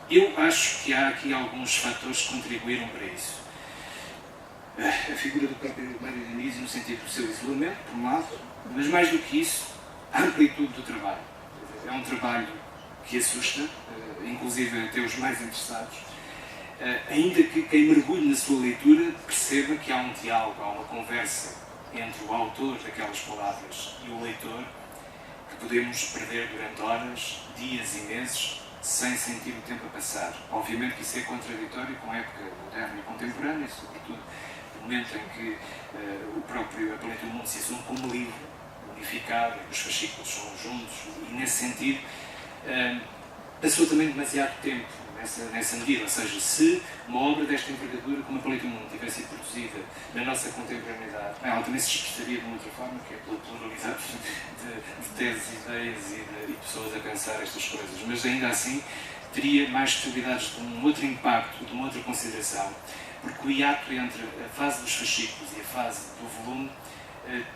eu acho que há aqui alguns fatores que contribuíram para isso. A figura do próprio Mário Dionísio, no sentido do seu isolamento, por um lado, mas mais do que isso, a amplitude do trabalho. É um trabalho que assusta, inclusive até os mais interessados, ainda que quem mergulhe na sua leitura perceba que há um diálogo, há uma conversa entre o autor daquelas palavras e o leitor, que podemos perder durante horas, dias e meses, sem sentir o tempo a passar. Obviamente que isso é contraditório com a época moderna e contemporânea, sobretudo no momento em que o próprio A Planeta do Mundo se assume como livro, unificado, em que os fascículos são juntos, e nesse sentido passou também demasiado tempo nessa medida, ou seja, se uma obra desta envergadura como A Planeta do Mundo tivesse sido produzida na nossa contemporaneidade, ela também se expressaria de uma outra forma, que é pela pluralidade de teses, ideias e de pessoas a pensar estas coisas, mas ainda assim teria mais possibilidades de um outro impacto, de uma outra consideração, porque o hiato entre a fase dos fascículos e a fase do volume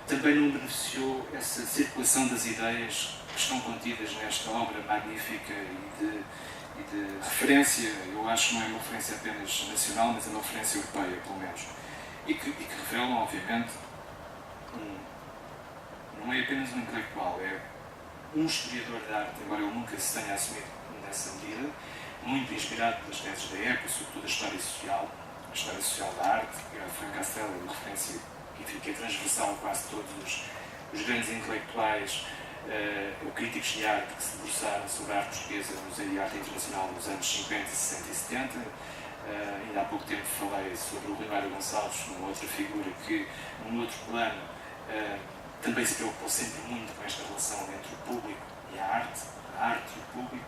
também não beneficiou essa circulação das ideias que estão contidas nesta obra magnífica e de referência. Eu acho que não é uma referência apenas nacional, mas é uma referência europeia, pelo menos, e que revelam, obviamente, não é apenas um intelectual, é um historiador de arte, embora ele nunca se tenha assumido nessa medida, muito inspirado pelas teses da época, sobretudo a história social da arte, que é Frank Castell, é uma referência que é transversal a quase todos os grandes intelectuais ou críticos de arte que se debruçaram sobre a arte portuguesa no Museu de Arte Internacional nos anos 50, 60 e 70. Ainda há pouco tempo falei sobre o Rui Mário Gonçalves, uma outra figura que, num outro plano, também se preocupou sempre muito com esta relação entre o público e a arte e o público.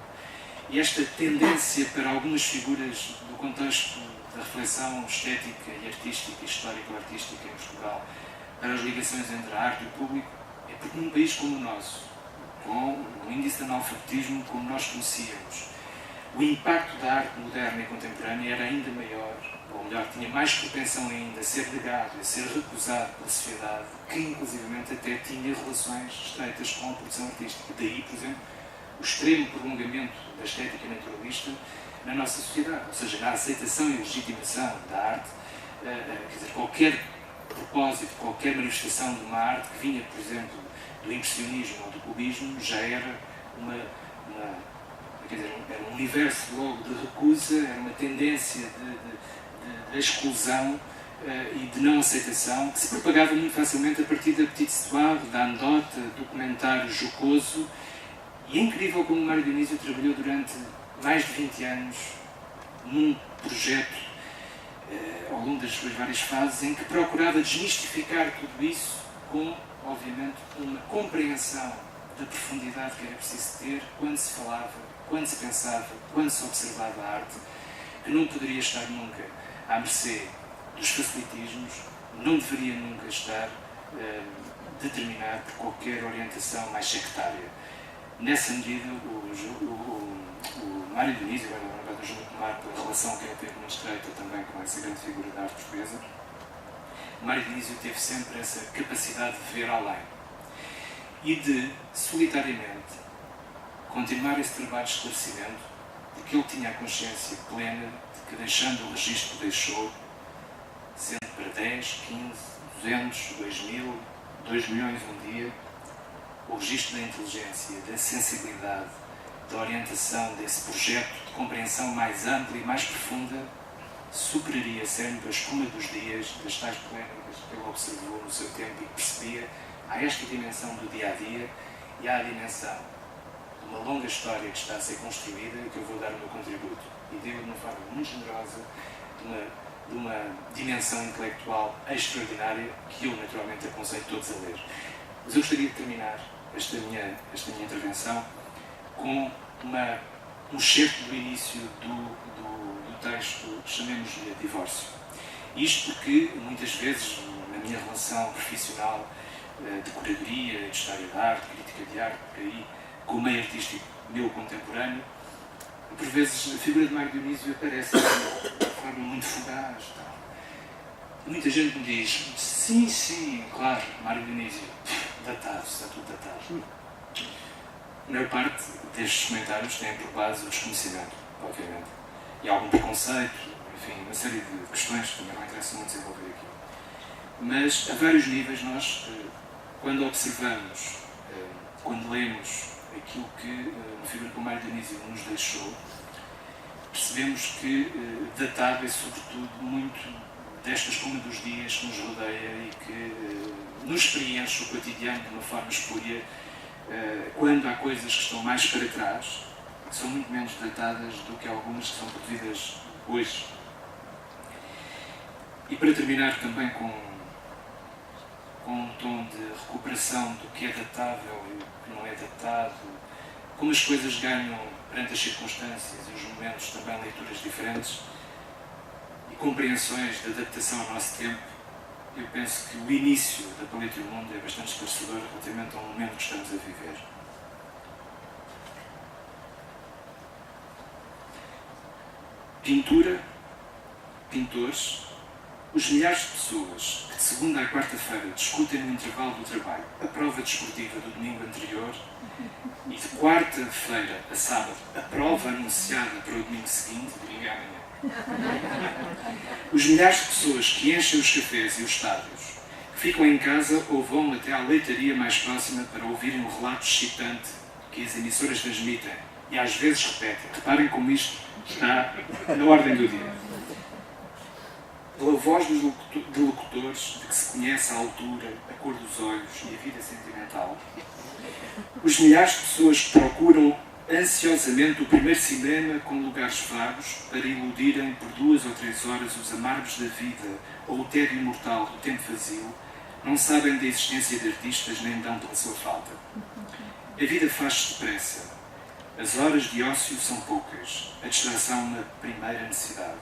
E esta tendência para algumas figuras do contexto da reflexão estética e artística e histórico-artística em Portugal para as ligações entre a arte e o público é porque num país como o nosso, com um índice de analfabetismo como nós conhecíamos, o impacto da arte moderna e contemporânea era ainda maior, ou melhor, tinha mais propensão ainda a ser negado, a ser recusado pela sociedade, que inclusivamente até tinha relações estreitas com a produção artística. Daí, por exemplo, o extremo prolongamento da estética naturalista na nossa sociedade, ou seja, na aceitação e legitimação da arte, quer dizer, qualquer propósito, qualquer manifestação de uma arte que vinha, por exemplo, do impressionismo ou do cubismo, já era era um universo logo de recusa, era uma tendência de exclusão e de não aceitação, que se propagava muito facilmente a partir da petite histoire, da anedota, do comentário jocoso. E é incrível como o Mário Dionísio trabalhou durante mais de 20 anos num projeto, ao longo das suas várias fases, em que procurava desmistificar tudo isso com, obviamente, uma compreensão da profundidade que era preciso ter quando se falava, quando se pensava, quando se observava a arte, que não poderia estar nunca à mercê dos facilitismos, não deveria nunca estar determinado por qualquer orientação mais sectária. Nessa medida, o Mário Dionísio, agora do João Tomar, pela relação que ele teve muito estreita também com essa grande figura da arte portuguesa, o Mário Dionísio teve sempre essa capacidade de ver além e de, solitariamente, continuar esse trabalho de esclarecimento, porque ele tinha a consciência plena de que, deixando o registro que deixou, sendo para 10, 15, 200, 2000, 2 milhões um dia, o registro da inteligência, da sensibilidade, da orientação desse projeto de compreensão mais ampla e mais profunda superaria sempre a espuma dos dias, das tais polémicas que ele observou no seu tempo e percebia a esta dimensão do dia-a-dia e à dimensão de uma longa história que está a ser construída e que eu vou dar o meu contributo. E digo de uma forma muito generosa, de uma dimensão intelectual extraordinária que eu naturalmente aconselho todos a ler. Mas eu gostaria de terminar esta minha intervenção com um excerto do início do texto, chamemos-lhe Divórcio. Isto porque, muitas vezes, na minha relação profissional de curadoria, de história da arte, crítica de arte, por aí, com o meio artístico meu contemporâneo, por vezes a figura de Mário Dionísio aparece de forma muito fugaz. Muita gente me diz, sim, claro, Mário Dionísio, datado, está tudo datado. A maior parte destes comentários tem por base o desconhecimento, obviamente, e algum preconceito, enfim, uma série de questões que também não interessa muito desenvolver aqui. Mas, a vários níveis, nós, quando observamos, quando lemos aquilo que uma figura como Mário Dionísio nos deixou, percebemos que datado é, sobretudo, muito desta espuma dos dias que nos rodeia e que nos preenche o cotidiano de uma forma espúria, quando há coisas que estão mais para trás, que são muito menos datadas do que algumas que são produzidas hoje. E para terminar também com um tom de recuperação do que é datável e o que não é datado, como as coisas ganham perante as circunstâncias e os momentos também leituras diferentes e compreensões de adaptação ao nosso tempo, eu penso que o início da Paleta e o Mundo é bastante esclarecedor relativamente ao momento que estamos a viver. Pintura, pintores, os milhares de pessoas que de segunda à quarta-feira discutem no intervalo do trabalho a prova desportiva do domingo anterior e de quarta-feira a sábado a prova anunciada para o domingo seguinte, domingo é amanhã. Os milhares de pessoas que enchem os cafés e os estádios, que ficam em casa ou vão até à leitaria mais próxima para ouvirem o relato excitante que as emissoras transmitem e às vezes repetem. Reparem como isto está na ordem do dia. Pela voz dos locutores, de que se conhece a altura, a cor dos olhos e a vida sentimental, os milhares de pessoas que procuram ansiosamente o primeiro cinema com lugares vagos para iludirem por 2 ou 3 horas os amargos da vida ou o tédio mortal do tempo vazio, não sabem da existência de artistas nem dão pela sua falta. A vida faz-se depressa. As horas de ócio são poucas, a distração uma primeira necessidade.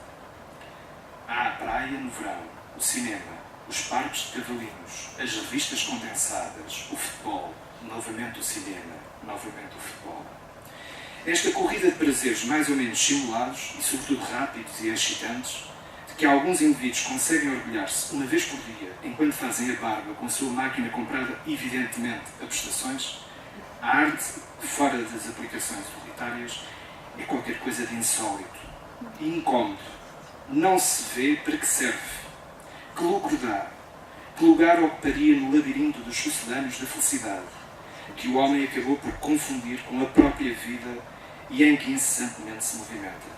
Há a praia no verão, o cinema, os parques de cavalinhos, as revistas condensadas, o futebol, novamente o cinema, novamente o futebol. Esta corrida de prazeres mais ou menos simulados e sobretudo rápidos e excitantes, de que alguns indivíduos conseguem orgulhar-se uma vez por dia enquanto fazem a barba com a sua máquina comprada evidentemente a prestações, a arte, fora das aplicações utilitárias, é qualquer coisa de insólito e incómodo. Não se vê para que serve, que lucro dá, que lugar ocuparia no labirinto dos sucedâneos da felicidade, que o homem acabou por confundir com a própria vida e em que incessantemente se movimenta.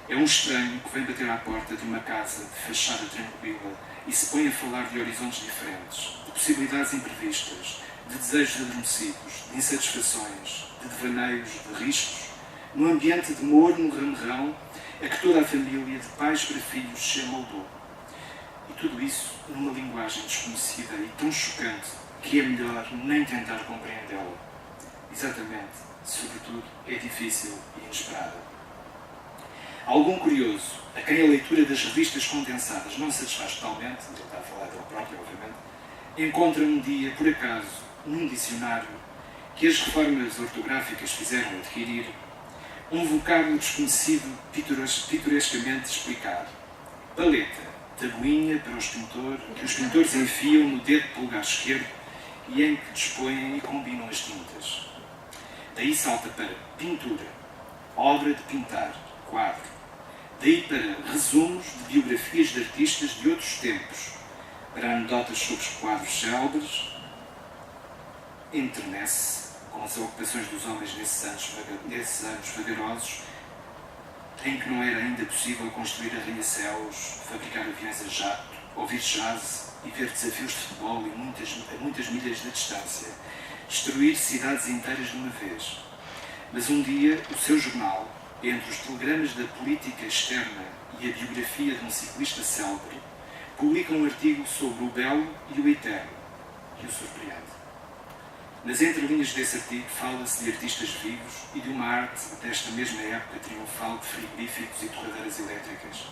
É um estranho que vem bater à porta de uma casa de fachada tranquila e se põe a falar de horizontes diferentes, de possibilidades imprevistas, de desejos adormecidos, de insatisfações, de devaneios, de riscos, num ambiente de morno ramo-rão a que toda a família, de pais para filhos, se amoldou. E tudo isso numa linguagem desconhecida e tão chocante que é melhor nem tentar compreendê-la. Exatamente, sobretudo, é difícil e inesperada. Algum curioso, a quem a leitura das revistas condensadas não satisfaz totalmente, ele está a falar dele próprio, obviamente, encontra um dia, por acaso, num dicionário que as reformas ortográficas fizeram adquirir, um vocábulo desconhecido pitorescamente explicado. Paleta, tabuinha para que os pintores enfiam no dedo polegar esquerdo e em que dispõem e combinam as tintas. Daí salta para pintura, obra de pintar, quadro. Daí para resumos de biografias de artistas de outros tempos, para anedotas sobre quadros célebres, enternece com as ocupações dos homens nesses anos vagarosos, em que não era ainda possível construir arranha-céus, fabricar aviões a jato, ouvir jazz e ver desafios de futebol a muitas milhas de distância, destruir cidades inteiras de uma vez. Mas um dia, o seu jornal, entre os telegramas da política externa e a biografia de um ciclista célebre, publica um artigo sobre o belo e o eterno, que o surpreende. Nas entrelinhas desse artigo fala-se de artistas vivos e de uma arte desta mesma época triunfal de frigoríficos e torradeiras elétricas.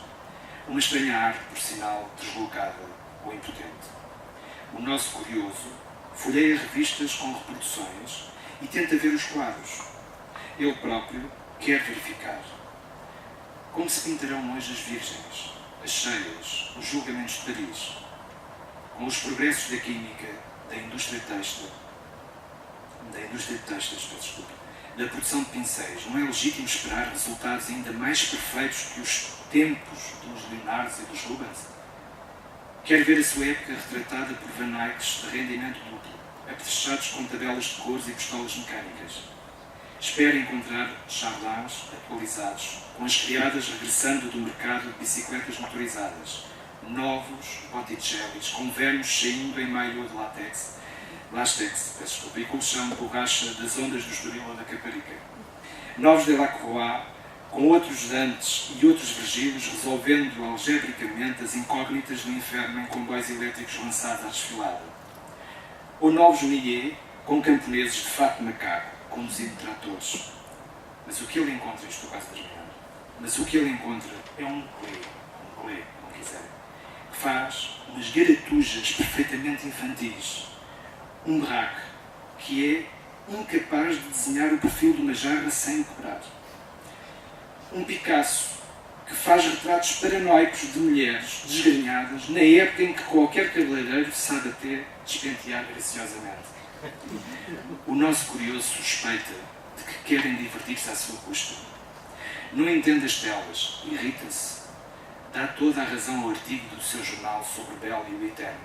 Uma estranha arte, por sinal, deslocada ou impotente. O nosso curioso folheia revistas com reproduções e tenta ver os quadros. Ele próprio quer verificar. Como se pintarão hoje as virgens, as cheias, os julgamentos de Paris, com os progressos da química, da indústria têxtil, da produção de pincéis, não é legítimo esperar resultados ainda mais perfeitos que os tempos dos Leonardos e dos Rubens? Quer ver a sua época retratada por Van Eycks de rendimento duplo, apetrechados com tabelas de cores e pistolas mecânicas. Espera encontrar Chardins atualizados, com as criadas regressando do mercado de bicicletas motorizadas, novos Botticellis, com velhos saindo em maio de látex, e colchão de borracha das ondas do Estoril ou da Caparica. Novos Delacroix, com outros Dantes e outros Virgílios, resolvendo algebricamente as incógnitas do inferno em comboios elétricos lançados à desfilada. Ou novos Millet, com camponeses de fato macaco, conduzindo tratores. Mas o que ele encontra, isto quase das melhores, mas o que ele encontra é um clé, como quiserem, que faz umas garatujas perfeitamente infantis. Um berraque que é incapaz de desenhar o perfil de uma jarra sem o quebrar. Um Picasso que faz retratos paranoicos de mulheres desgrenhadas na época em que qualquer cabeleireiro sabe até despentear graciosamente. O nosso curioso suspeita de que querem divertir-se à sua custa. Não entende as telas, irrita-se. Dá toda a razão ao artigo do seu jornal sobre Bell e o Eterno.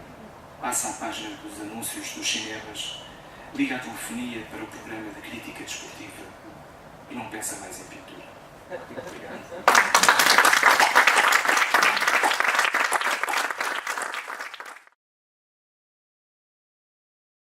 Passa a página dos anúncios dos cinemas, liga a telefonia para o programa de crítica desportiva e não pensa mais em pintura. Obrigado.